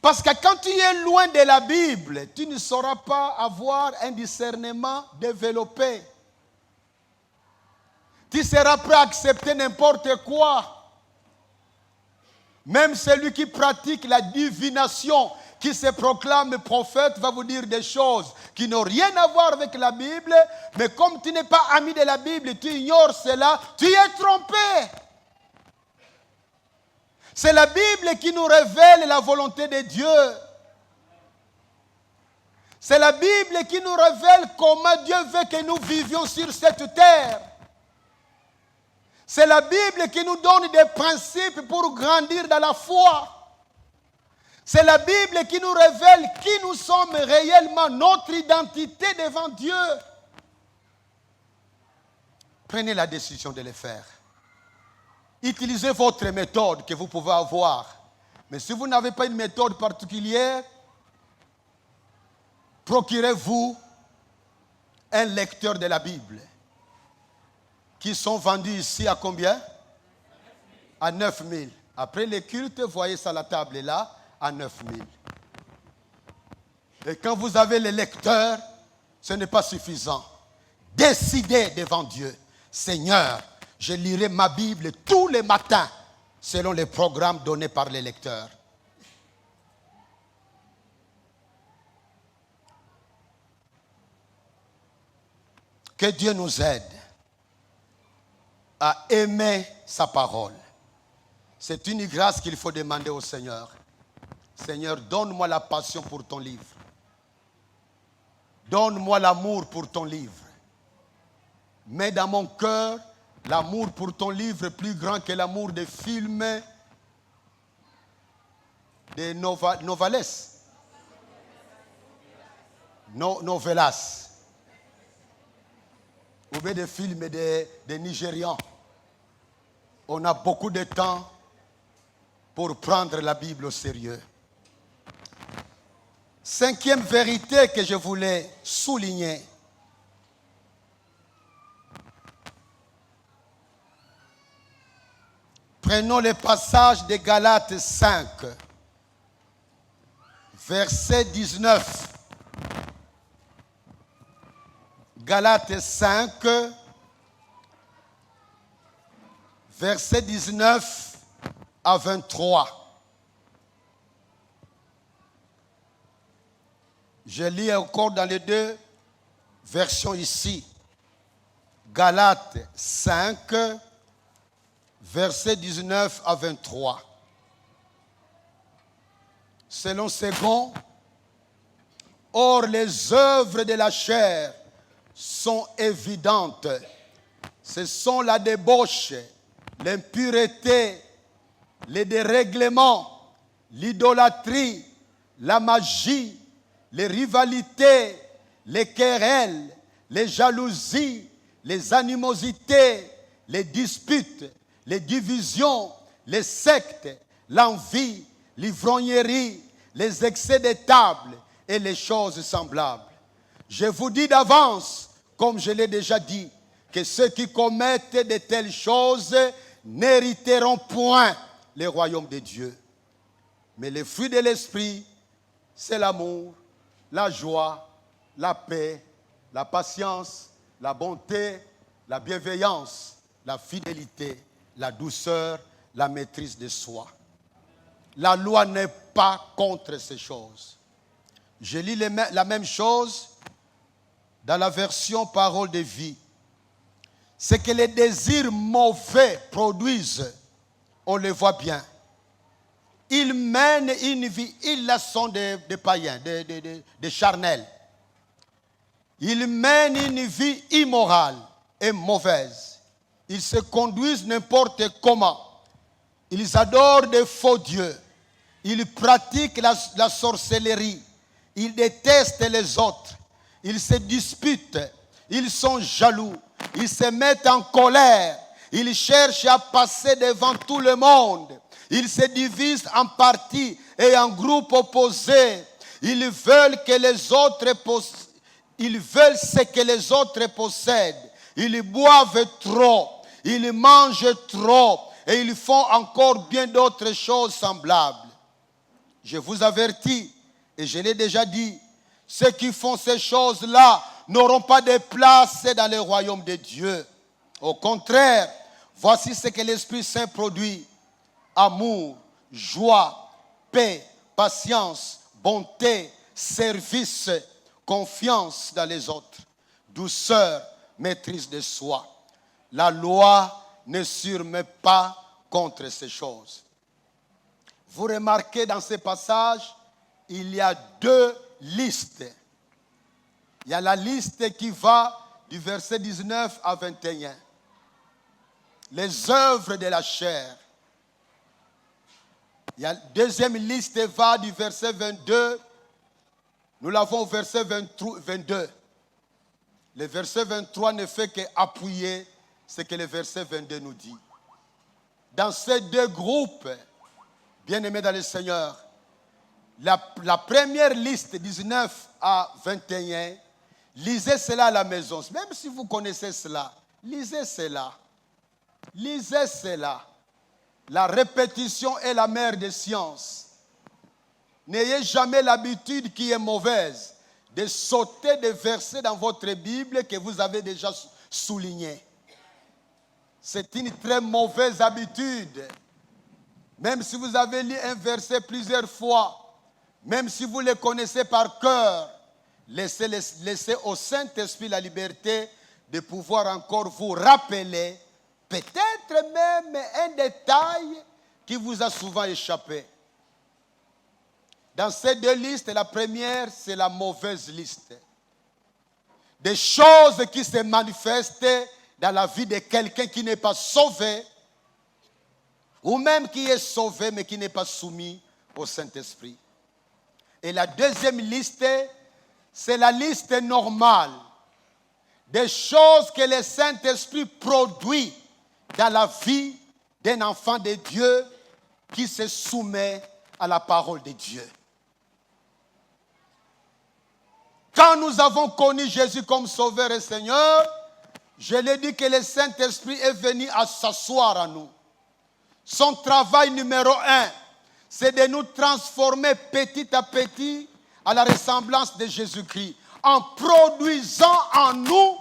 Parce que quand tu es loin de la Bible, tu ne sauras pas avoir un discernement développé. Tu seras prêt à accepter n'importe quoi. Même celui qui pratique la divination, qui se proclame prophète, va vous dire des choses qui n'ont rien à voir avec la Bible. Mais comme tu n'es pas ami de la Bible, tu ignores cela, tu es trompé. C'est la Bible qui nous révèle la volonté de Dieu. C'est la Bible qui nous révèle comment Dieu veut que nous vivions sur cette terre. C'est la Bible qui nous donne des principes pour grandir dans la foi. C'est la Bible qui nous révèle qui nous sommes réellement, notre identité devant Dieu. Prenez la décision de le faire. Utilisez votre méthode que vous pouvez avoir. Mais si vous n'avez pas une méthode particulière, procurez-vous un lecteur de la Bible. Qui sont vendus ici à combien? À 9 000. Après les cultes, voyez ça, la table est là, à 9 000. Et quand vous avez les lecteurs, ce n'est pas suffisant. Décidez devant Dieu, Seigneur, je lirai ma Bible tous les matins, selon les programmes donnés par les lecteurs. Que Dieu nous aide à aimer sa parole. C'est une grâce qu'il faut demander au Seigneur. Seigneur, donne-moi la passion pour ton livre. Donne-moi l'amour pour ton livre. Mets dans mon cœur l'amour pour ton livre plus grand que l'amour des films de novelas. Ou bien des films des Nigérians. On a beaucoup de temps pour prendre la Bible au sérieux. 5e vérité que je voulais souligner. Prenons le passage de Galates 5, verset 19. Galates 5, verset 19 à 23. Je lis encore dans les deux versions ici. Galates 5, verset 19 à 23. Selon Second, or les œuvres de la chair sont évidentes. Ce sont la débauche, l'impureté, les dérèglements, l'idolâtrie, la magie, les rivalités, les querelles, les jalousies, les animosités, les disputes, les divisions, les sectes, l'envie, l'ivrognerie, les excès de table, et les choses semblables. Je vous dis d'avance, comme je l'ai déjà dit, que ceux qui commettent de telles choses n'hériteront point le royaume de Dieu. Mais les fruits de l'esprit, c'est l'amour, la joie, la paix, la patience, la bonté, la bienveillance, la fidélité, la douceur, la maîtrise de soi. La loi n'est pas contre ces choses. Je lis la même chose dans la version Parole de vie. Ce que les désirs mauvais produisent, on le voit bien. Ils mènent une vie, ils sont des païens, des charnels. Ils mènent une vie immorale et mauvaise. Ils se conduisent n'importe comment. Ils adorent des faux dieux. Ils pratiquent la sorcellerie. Ils détestent les autres. Ils se disputent. Ils sont jaloux. Ils se mettent en colère. Ils cherchent à passer devant tout le monde. Ils se divisent en partis et en groupes opposés. Ils veulent que les autres Ils veulent ce que les autres possèdent. Ils boivent trop. Ils mangent trop. Et ils font encore bien d'autres choses semblables. Je vous avertis, et je l'ai déjà dit, ceux qui font ces choses-là n'auront pas de place dans le royaume de Dieu. Au contraire, voici ce que l'Esprit Saint produit. Amour, joie, paix, patience, bonté, service, confiance dans les autres, douceur, maîtrise de soi. La loi ne surmet pas contre ces choses. Vous remarquez dans ce passage, il y a deux listes. Il y a la liste qui va du verset 19 à 21. Les œuvres de la chair. Il y a la deuxième liste va du verset 22. Nous l'avons au verset 22. Le verset 23 ne fait qu'appuyer ce que le verset 22 nous dit. Dans ces deux groupes, bien-aimés dans le Seigneur, la première liste, 19 à 21, lisez cela à la maison. Même si vous connaissez cela, lisez cela. Lisez cela. La répétition est la mère des sciences. N'ayez jamais l'habitude qui est mauvaise de sauter des versets dans votre Bible que vous avez déjà soulignés. C'est une très mauvaise habitude. Même si vous avez lu un verset plusieurs fois, même si vous le connaissez par cœur, laissez au Saint-Esprit la liberté de pouvoir encore vous rappeler peut-être même un détail qui vous a souvent échappé. Dans ces deux listes, la première, c'est la mauvaise liste. Des choses qui se manifestent dans la vie de quelqu'un qui n'est pas sauvé, ou même qui est sauvé mais qui n'est pas soumis au Saint-Esprit. Et la deuxième liste, c'est la liste normale des choses que le Saint-Esprit produit dans la vie d'un enfant de Dieu qui se soumet à la parole de Dieu. Quand nous avons connu Jésus comme Sauveur et Seigneur, je l'ai dit que le Saint-Esprit est venu à s'asseoir en nous. Son travail numéro 1, c'est de nous transformer petit à petit à la ressemblance de Jésus-Christ, en produisant en nous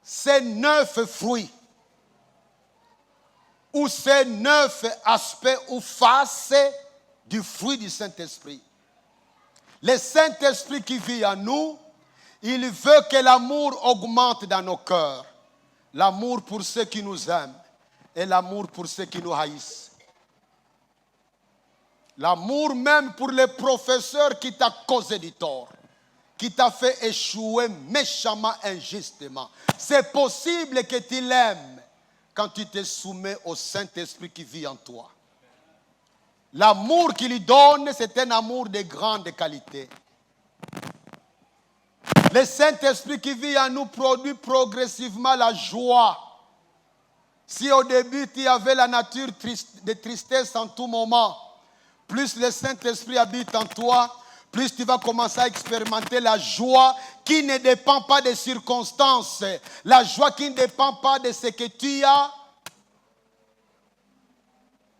ces 9 fruits, ou ces 9 aspects ou faces du fruit du Saint-Esprit. Le Saint-Esprit qui vit en nous, il veut que l'amour augmente dans nos cœurs. L'amour pour ceux qui nous aiment et l'amour pour ceux qui nous haïssent. L'amour même pour le professeur qui t'a causé du tort, qui t'a fait échouer méchamment, injustement. C'est possible que tu l'aimes quand tu te soumets au Saint-Esprit qui vit en toi. L'amour qu'il lui donne, c'est un amour de grande qualité. Le Saint-Esprit qui vit en nous produit progressivement la joie. Si au début tu avais la nature de tristesse en tout moment, plus le Saint-Esprit habite en toi, plus tu vas commencer à expérimenter la joie qui ne dépend pas des circonstances, la joie qui ne dépend pas de ce que tu as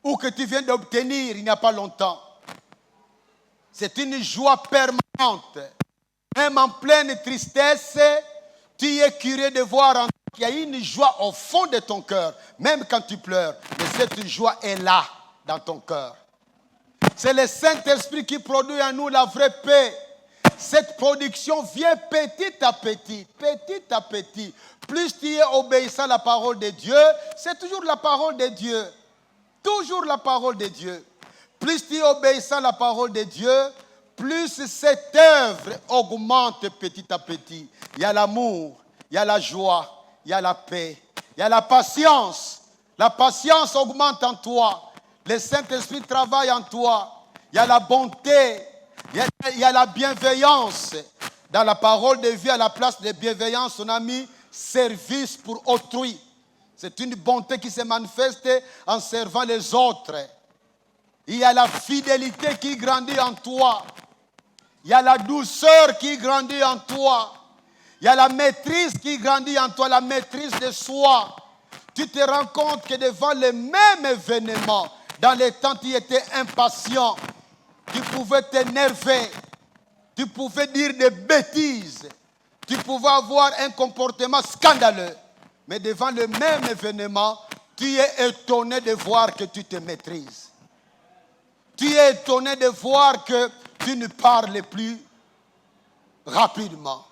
ou que tu viens d'obtenir il n'y a pas longtemps. C'est une joie permanente. Même en pleine tristesse, tu es curieux de voir qu'il y a une joie au fond de ton cœur, même quand tu pleures. Mais cette joie est là, dans ton cœur. C'est le Saint-Esprit qui produit en nous la vraie paix. Cette production vient petit à petit, petit à petit. Plus tu es obéissant à la parole de Dieu, c'est toujours la parole de Dieu. Toujours la parole de Dieu. Plus tu es obéissant à la parole de Dieu, plus cette œuvre augmente petit à petit. Il y a l'amour, il y a la joie, il y a la paix, il y a la patience. La patience augmente en toi. Le Saint-Esprit travaille en toi. Il y a la bonté, il y a la bienveillance. Dans la parole de vie, à la place de bienveillance, on a mis service pour autrui. C'est une bonté qui se manifeste en servant les autres. Il y a la fidélité qui grandit en toi. Il y a la douceur qui grandit en toi. Il y a la maîtrise qui grandit en toi, la maîtrise de soi. Tu te rends compte que devant les mêmes événements, dans les temps tu étais impatient, tu pouvais t'énerver, tu pouvais dire des bêtises, tu pouvais avoir un comportement scandaleux. Mais devant le même événement, tu es étonné de voir que tu te maîtrises. Tu es étonné de voir que tu ne parles plus rapidement.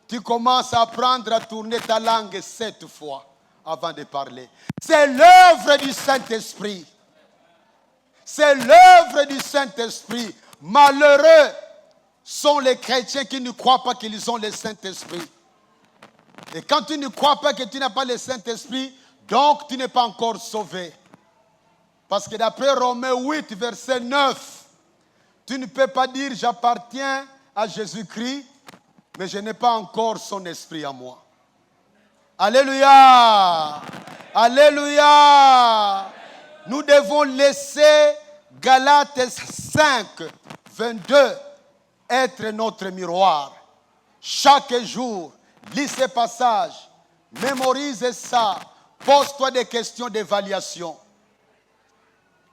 Tu commences à apprendre à tourner ta langue 7 fois avant de parler. C'est l'œuvre du Saint-Esprit. C'est l'œuvre du Saint-Esprit. Malheureux sont les chrétiens qui ne croient pas qu'ils ont le Saint-Esprit. Et quand tu ne crois pas que tu n'as pas le Saint-Esprit, donc tu n'es pas encore sauvé. Parce que d'après Romains 8, verset 9, tu ne peux pas dire j'appartiens à Jésus-Christ, mais je n'ai pas encore son esprit en moi. Alléluia! Alléluia! Nous devons laisser Galates 5, 22 être notre miroir. Chaque jour, lis ces passages, mémorise ça, pose-toi des questions d'évaluation.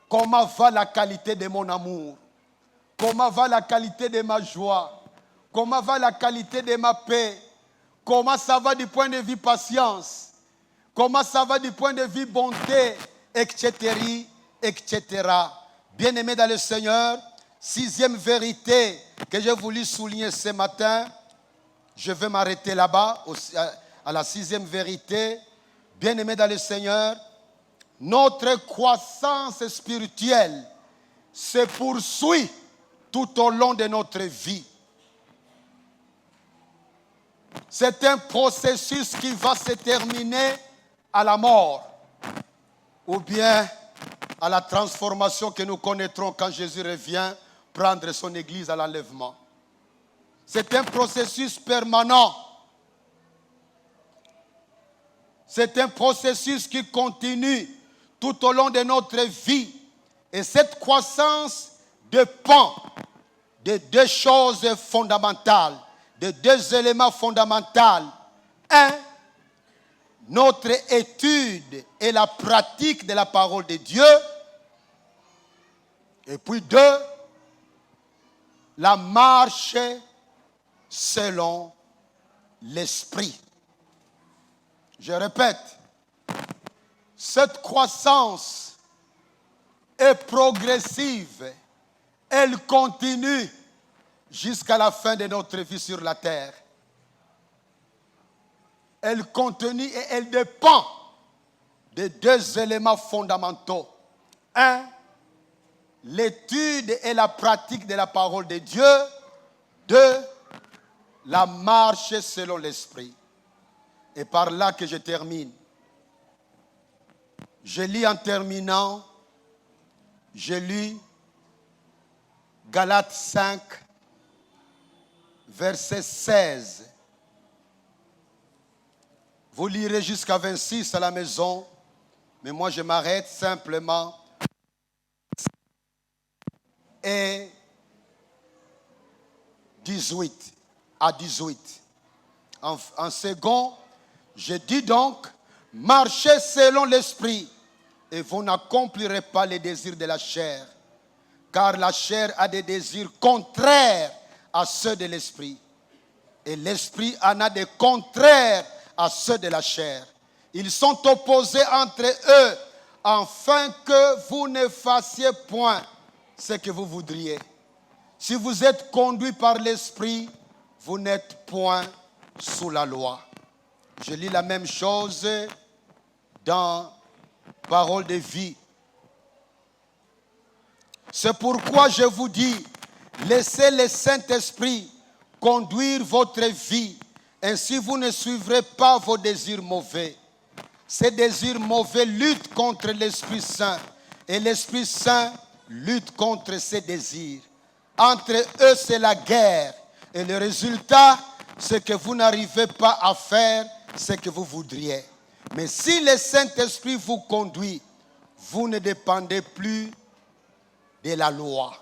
Comment va la qualité de mon amour? Comment va la qualité de ma joie? Comment va la qualité de ma paix? Comment ça va du point de vue patience? Comment ça va du point de vue bonté? Etc. etc. Bien-aimés dans le Seigneur, 6e vérité que j'ai voulu souligner ce matin. Je vais m'arrêter là-bas, à la 6e vérité. Bien-aimés dans le Seigneur, notre croissance spirituelle se poursuit tout au long de notre vie. C'est un processus qui va se terminer à la mort ou bien à la transformation que nous connaîtrons quand Jésus revient prendre son église à l'enlèvement. C'est un processus permanent. C'est un processus qui continue tout au long de notre vie. Et cette croissance dépend de 2 choses fondamentales, de 2 éléments fondamentaux. 1, notre étude et la pratique de la parole de Dieu. Et puis 2, la marche selon l'esprit. Je répète, cette croissance est progressive. Elle continue jusqu'à la fin de notre vie sur la terre. Elle continue et elle dépend de 2 éléments fondamentaux. 1, l'étude et la pratique de la parole de Dieu. 2, la marche selon l'esprit. Et par là que je termine. Je lis en terminant, je lis Galates 5, verset 16. Vous lirez jusqu'à 26 à la maison, mais moi je m'arrête simplement. Et 18 à 18. En second, je dis donc, marchez selon l'esprit et vous n'accomplirez pas les désirs de la chair. Car la chair a des désirs contraires à ceux de l'esprit. Et l'esprit en a des contraires à ceux de la chair. Ils sont opposés entre eux, afin que vous ne fassiez point ce que vous voudriez. Si vous êtes conduits par l'esprit, vous n'êtes point sous la loi. Je lis la même chose dans Parole de vie. C'est pourquoi je vous dis, laissez le Saint-Esprit conduire votre vie. Ainsi vous ne suivrez pas vos désirs mauvais. Ces désirs mauvais luttent contre l'Esprit Saint. Et l'Esprit Saint lutte contre ces désirs. Entre eux, c'est la guerre. Et le résultat, c'est que vous n'arrivez pas à faire ce que vous voudriez. Mais si le Saint-Esprit vous conduit, vous ne dépendez plus de la loi.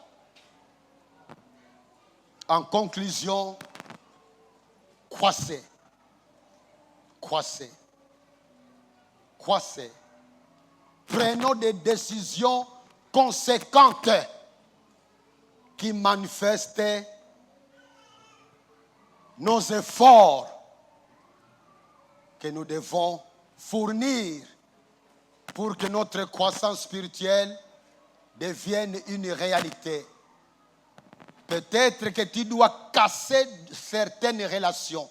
En conclusion, croissez. Croissez. Croissez. Prenons des décisions conséquentes qui manifestent nos efforts que nous devons fournir pour que notre croissance spirituelle devienne une réalité. Peut-être que tu dois casser certaines relations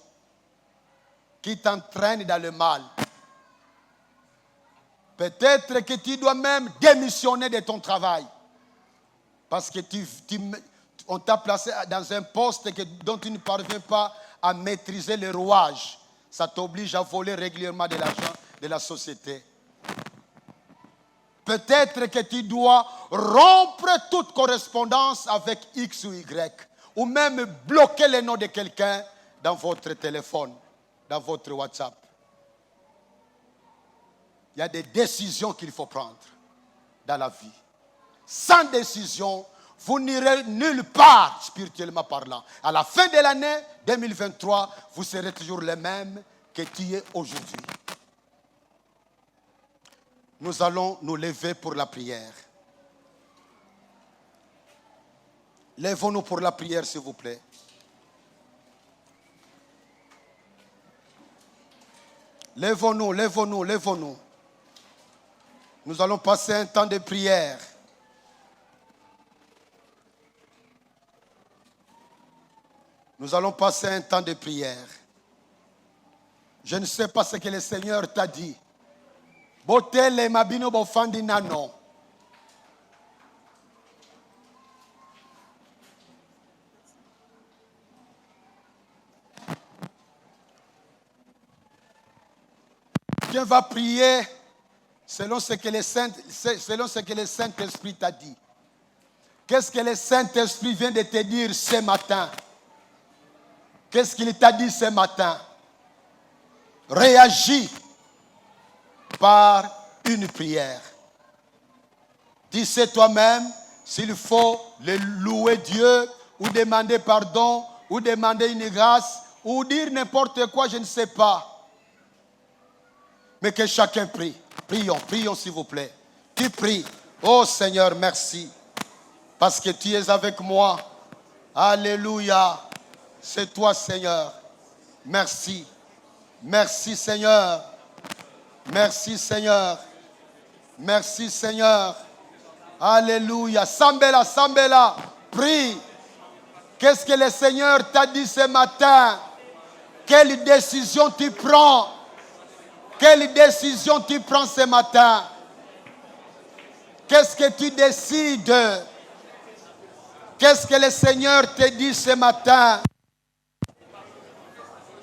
qui t'entraînent dans le mal. Peut-être que tu dois même démissionner de ton travail. Parce que on t'a placé dans un poste dont tu ne parviens pas à maîtriser le rouage. Ça t'oblige à voler régulièrement de l'argent de la société. Peut-être que tu dois rompre toute correspondance avec X ou Y. Ou même bloquer le nom de quelqu'un dans votre téléphone, dans votre WhatsApp. Il y a des décisions qu'il faut prendre dans la vie. Sans décision, vous n'irez nulle part spirituellement parlant. À la fin de l'année 2023, vous serez toujours les mêmes que tu es aujourd'hui. Nous allons nous lever pour la prière. Lèvons-nous pour la prière, s'il vous plaît. Lèvons-nous, lèvons-nous, lèvons-nous. Nous allons passer un temps de prière. Nous allons passer un temps de prière. Je ne sais pas ce que le Seigneur t'a dit. Botele mabino bofandi nano. Dieu va prier selon ce que le Saint-Esprit t'a dit. Qu'est-ce que le Saint-Esprit vient de te dire ce matin? Qu'est-ce qu'il t'a dit ce matin? Réagis par une prière. Dis toi-même s'il faut le louer Dieu ou demander pardon ou demander une grâce ou dire n'importe quoi, je ne sais pas. Mais que chacun prie. Prions, prions s'il vous plaît. Tu pries. Oh Seigneur, merci. Parce que tu es avec moi. Alléluia. C'est toi Seigneur. Merci. Merci Seigneur. Merci Seigneur. Merci Seigneur. Alléluia. Sambela, Sambela. Prie. Qu'est-ce que le Seigneur t'a dit ce matin? Quelle décision tu prends? Quelle décision tu prends ce matin? Qu'est-ce que tu décides? Qu'est-ce que le Seigneur te dit ce matin?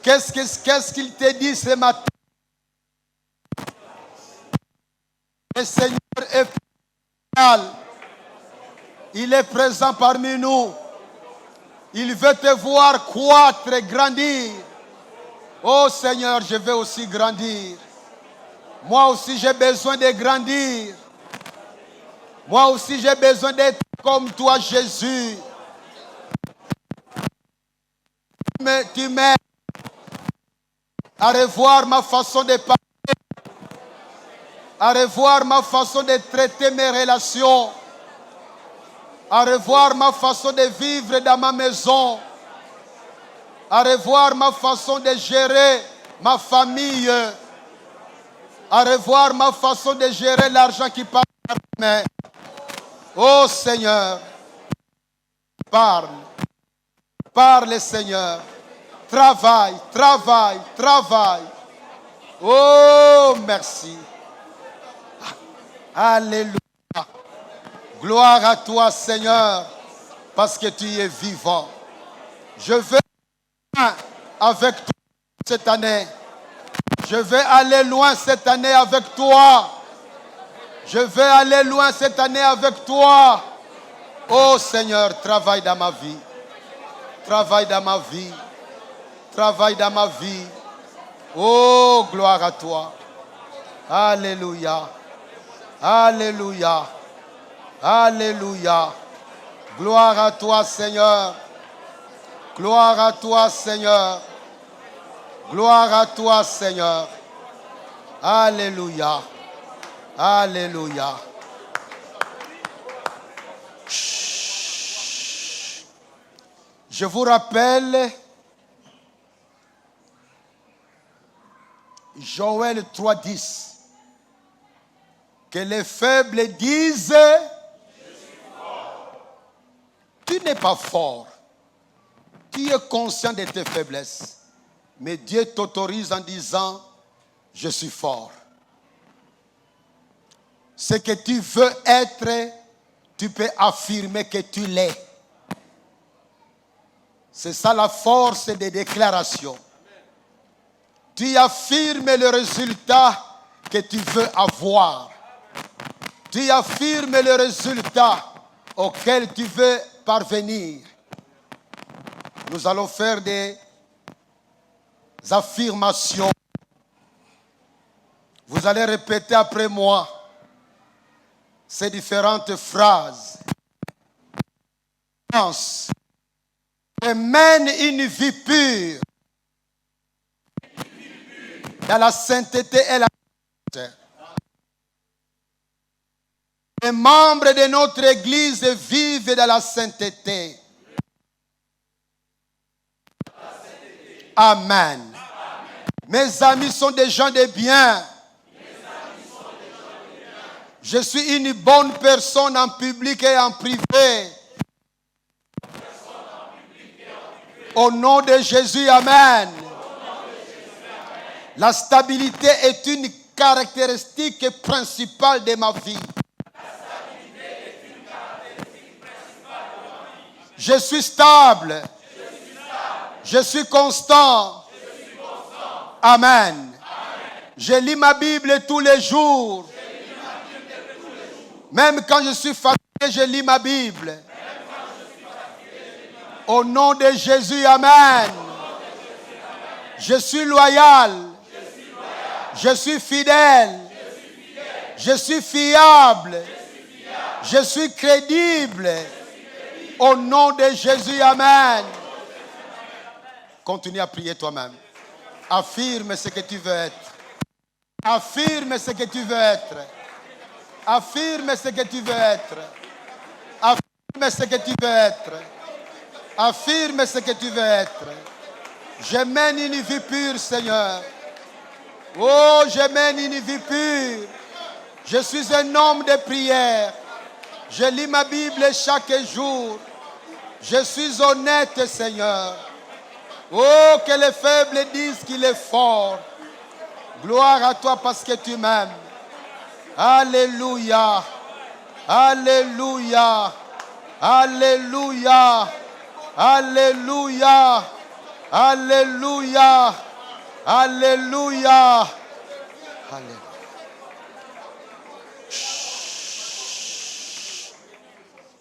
Qu'est-ce qu'il te dit ce matin? Le Seigneur est présent. Il est présent parmi nous. Il veut te voir croître et grandir. Oh Seigneur, je veux aussi grandir. Moi aussi j'ai besoin de grandir. Moi aussi j'ai besoin d'être comme toi Jésus. tu m'aides à revoir ma façon de parler, à revoir ma façon de traiter mes relations, à revoir ma façon de vivre dans ma maison, à revoir ma façon de gérer ma famille, à revoir ma façon de gérer l'argent qui passe par mes mains. Oh Seigneur, parle, parle Seigneur, travaille, travaille, travaille. Oh merci. Alléluia. Gloire à toi Seigneur, parce que tu es vivant. Je vais avec toi cette année. Je vais aller loin cette année avec toi. Je vais aller loin cette année avec toi. Oh Seigneur, travaille dans ma vie. Travaille dans ma vie. Travaille dans ma vie. Oh, gloire à toi. Alléluia. Alléluia. Alléluia. Gloire à toi, Seigneur. Gloire à toi, Seigneur. Gloire à toi, Seigneur. Alléluia. Alléluia. Je vous rappelle Joël 3:10 que les faibles disent tu n'es pas fort. Tu es conscient de tes faiblesses. Mais Dieu t'autorise en disant je suis fort. Ce que tu veux être, tu peux affirmer que tu l'es. C'est ça la force des déclarations. Tu affirmes le résultat que tu veux avoir. Tu affirmes le résultat auquel tu veux parvenir. Nous allons faire des affirmations. Vous allez répéter après moi ces différentes phrases. Je mène une vie pure dans la sainteté et la vérité. Les membres de notre Église vivent dans la sainteté. Amen. Mes amis sont des gens de bien. Je suis une bonne personne en public et en privé. Au nom de Jésus, amen. La stabilité est une caractéristique principale de ma vie. Je suis stable. Je suis constant. Amen. Je lis ma Bible tous les jours. Même quand je suis fatigué, je lis ma Bible. Au nom de Jésus, amen. Je suis loyal. Je suis fidèle. Je suis fiable. Je suis crédible. Au nom de Jésus, amen. Continue à prier toi-même. Affirme ce que tu veux être. Affirme ce que tu veux être. Affirme ce que tu veux être. Affirme ce que tu veux être. Affirme ce que tu veux être. Je mène une vie pure, Seigneur. Oh, je mène une vie pure. Je suis un homme de prière. Je lis ma Bible chaque jour. Je suis honnête, Seigneur. Oh, que les faibles disent qu'il est fort. Gloire à toi parce que tu m'aimes. Alléluia. Alléluia. Alléluia. Alléluia. Alléluia. Alléluia. Alléluia.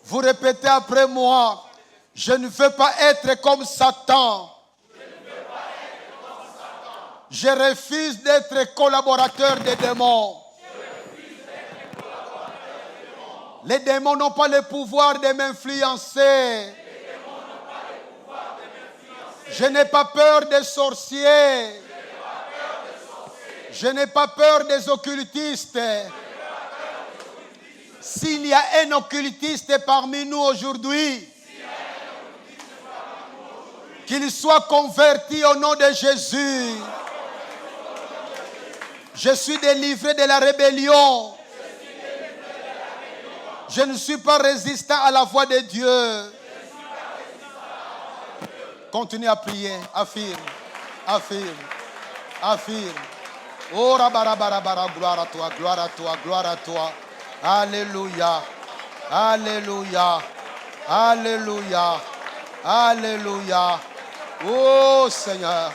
Vous répétez après moi. Je ne veux pas être comme Satan. Je refuse d'être collaborateur des démons. Les démons n'ont pas le pouvoir de m'influencer. Je n'ai pas peur des sorciers. Je n'ai pas peur des occultistes. S'il y a un occultiste parmi nous aujourd'hui, qu'il soit converti au nom de Jésus. Je suis délivré de la rébellion. Je ne suis pas résistant à la voix de Dieu. Continue à prier. Affirme. Affirme. Affirme. Oh, rabarabarabara, gloire à toi, gloire à toi, gloire à toi. Alléluia. Alléluia. Alléluia. Alléluia. Oh Seigneur.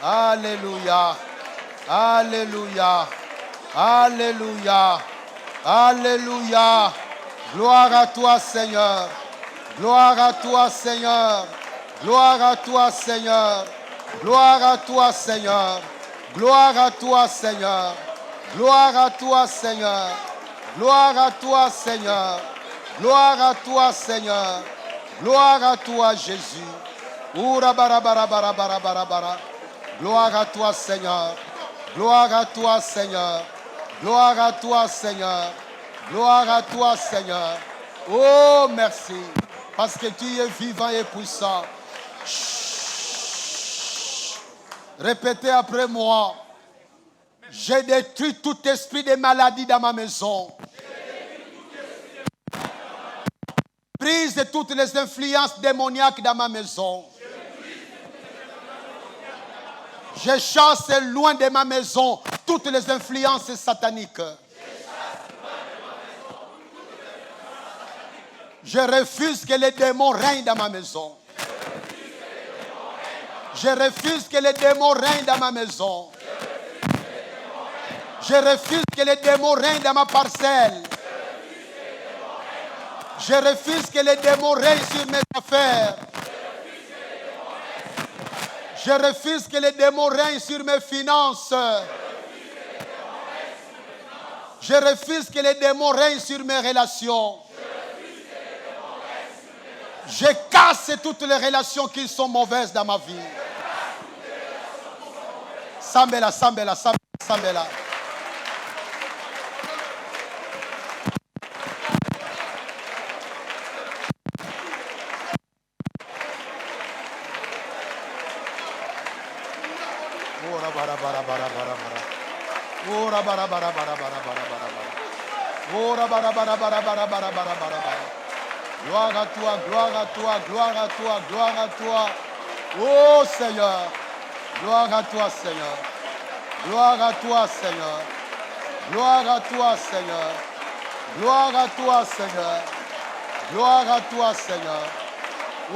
Alléluia. Alléluia. Alléluia. Alléluia. Gloire à toi, Seigneur. Gloire à toi, Seigneur. Gloire à toi, Seigneur. Gloire à toi, Seigneur. Gloire à toi, Seigneur. Gloire à toi, Seigneur. Gloire à toi, Seigneur. Gloire à toi, Seigneur. Gloire à toi, Jésus. Oura bara bara bara bara bara bara. Gloire à toi, Seigneur. Gloire à toi, Seigneur. Gloire à toi, Seigneur. Gloire à toi, Seigneur. Oh, merci. Parce que tu es vivant et puissant. Chut. Répétez après moi. J'ai détruit tout esprit de maladie dans ma maison. Brise toutes les influences démoniaques dans ma maison. Je chasse loin de ma maison toutes les influences sataniques. Je refuse que les démons règnent dans ma maison. Je refuse que les démons règnent dans ma maison. Je refuse que les démons règnent dans ma parcelle. Je refuse que les démons règnent sur mes affaires. Je refuse que les démons règnent sur mes finances. Je refuse que les démons règnent sur mes relations. Je casse toutes les relations qui sont mauvaises dans ma vie. Sambela, Sambela, Sambela, Sambela. Ora bara bara bara bara bara. Ora bara bara bara bara bara bara. Ora bara bara bara bara bara bara bara. Gloire à toi, gloire à toi, gloire à toi, gloire à toi. Oh Seigneur. Gloire à toi, Seigneur. Gloire à toi, Seigneur. Gloire à toi, Seigneur. Gloire à toi, Seigneur. Gloire à toi, Seigneur.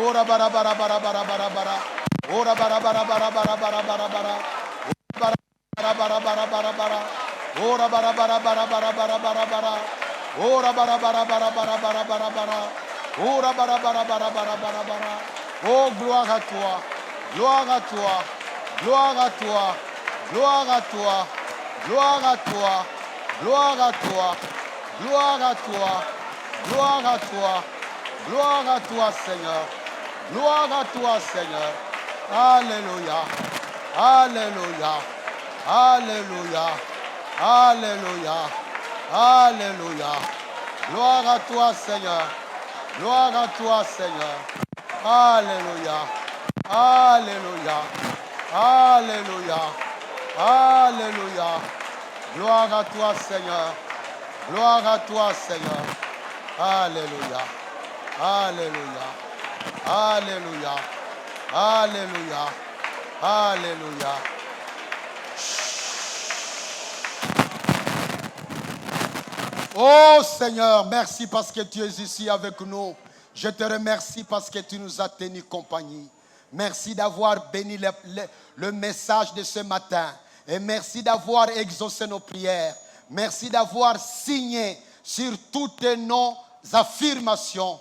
Ora bara bara bara bara bara bara. Ora bara bara bara bara bara bara bara. Bara bara bara bara bara. Ora bara bara bara bara bara bara bara. Ora bara bara bara bara bara bara bara. Ora bara bara bara bara bara bara. Oh, gloire à toi. Gloire à toi. Gloire à toi. Gloire à toi. Gloire à toi. Gloire à toi. Gloire à toi. Gloire à toi. Gloire à toi, Seigneur. Gloire à toi, Seigneur. Alléluia. Alléluia. Alléluia. Alléluia. Alléluia. Gloire à toi, Seigneur. Gloire à toi, Seigneur. Alléluia. Alléluia. Alléluia. Alléluia. Gloire à toi, Seigneur. Gloire à toi, Seigneur. Alléluia. Alléluia. Alléluia. Alléluia. Alléluia. Oh Seigneur, merci parce que tu es ici avec nous. Je te remercie parce que tu nous as tenu compagnie. Merci d'avoir béni le message de ce matin. Et merci d'avoir exaucé nos prières. Merci d'avoir signé sur toutes nos affirmations,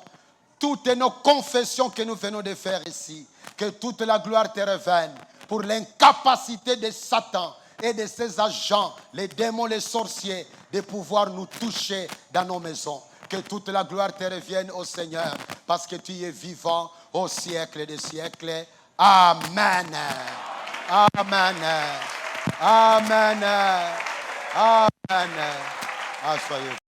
toutes nos confessions que nous venons de faire ici. Que toute la gloire te revienne pour l'incapacité de Satan et de ses agents, les démons, les sorciers, de pouvoir nous toucher dans nos maisons. Que toute la gloire te revienne au Seigneur, parce que tu es vivant au siècle des siècles. Amen. Amen. Amen. Amen. Asseyez-vous.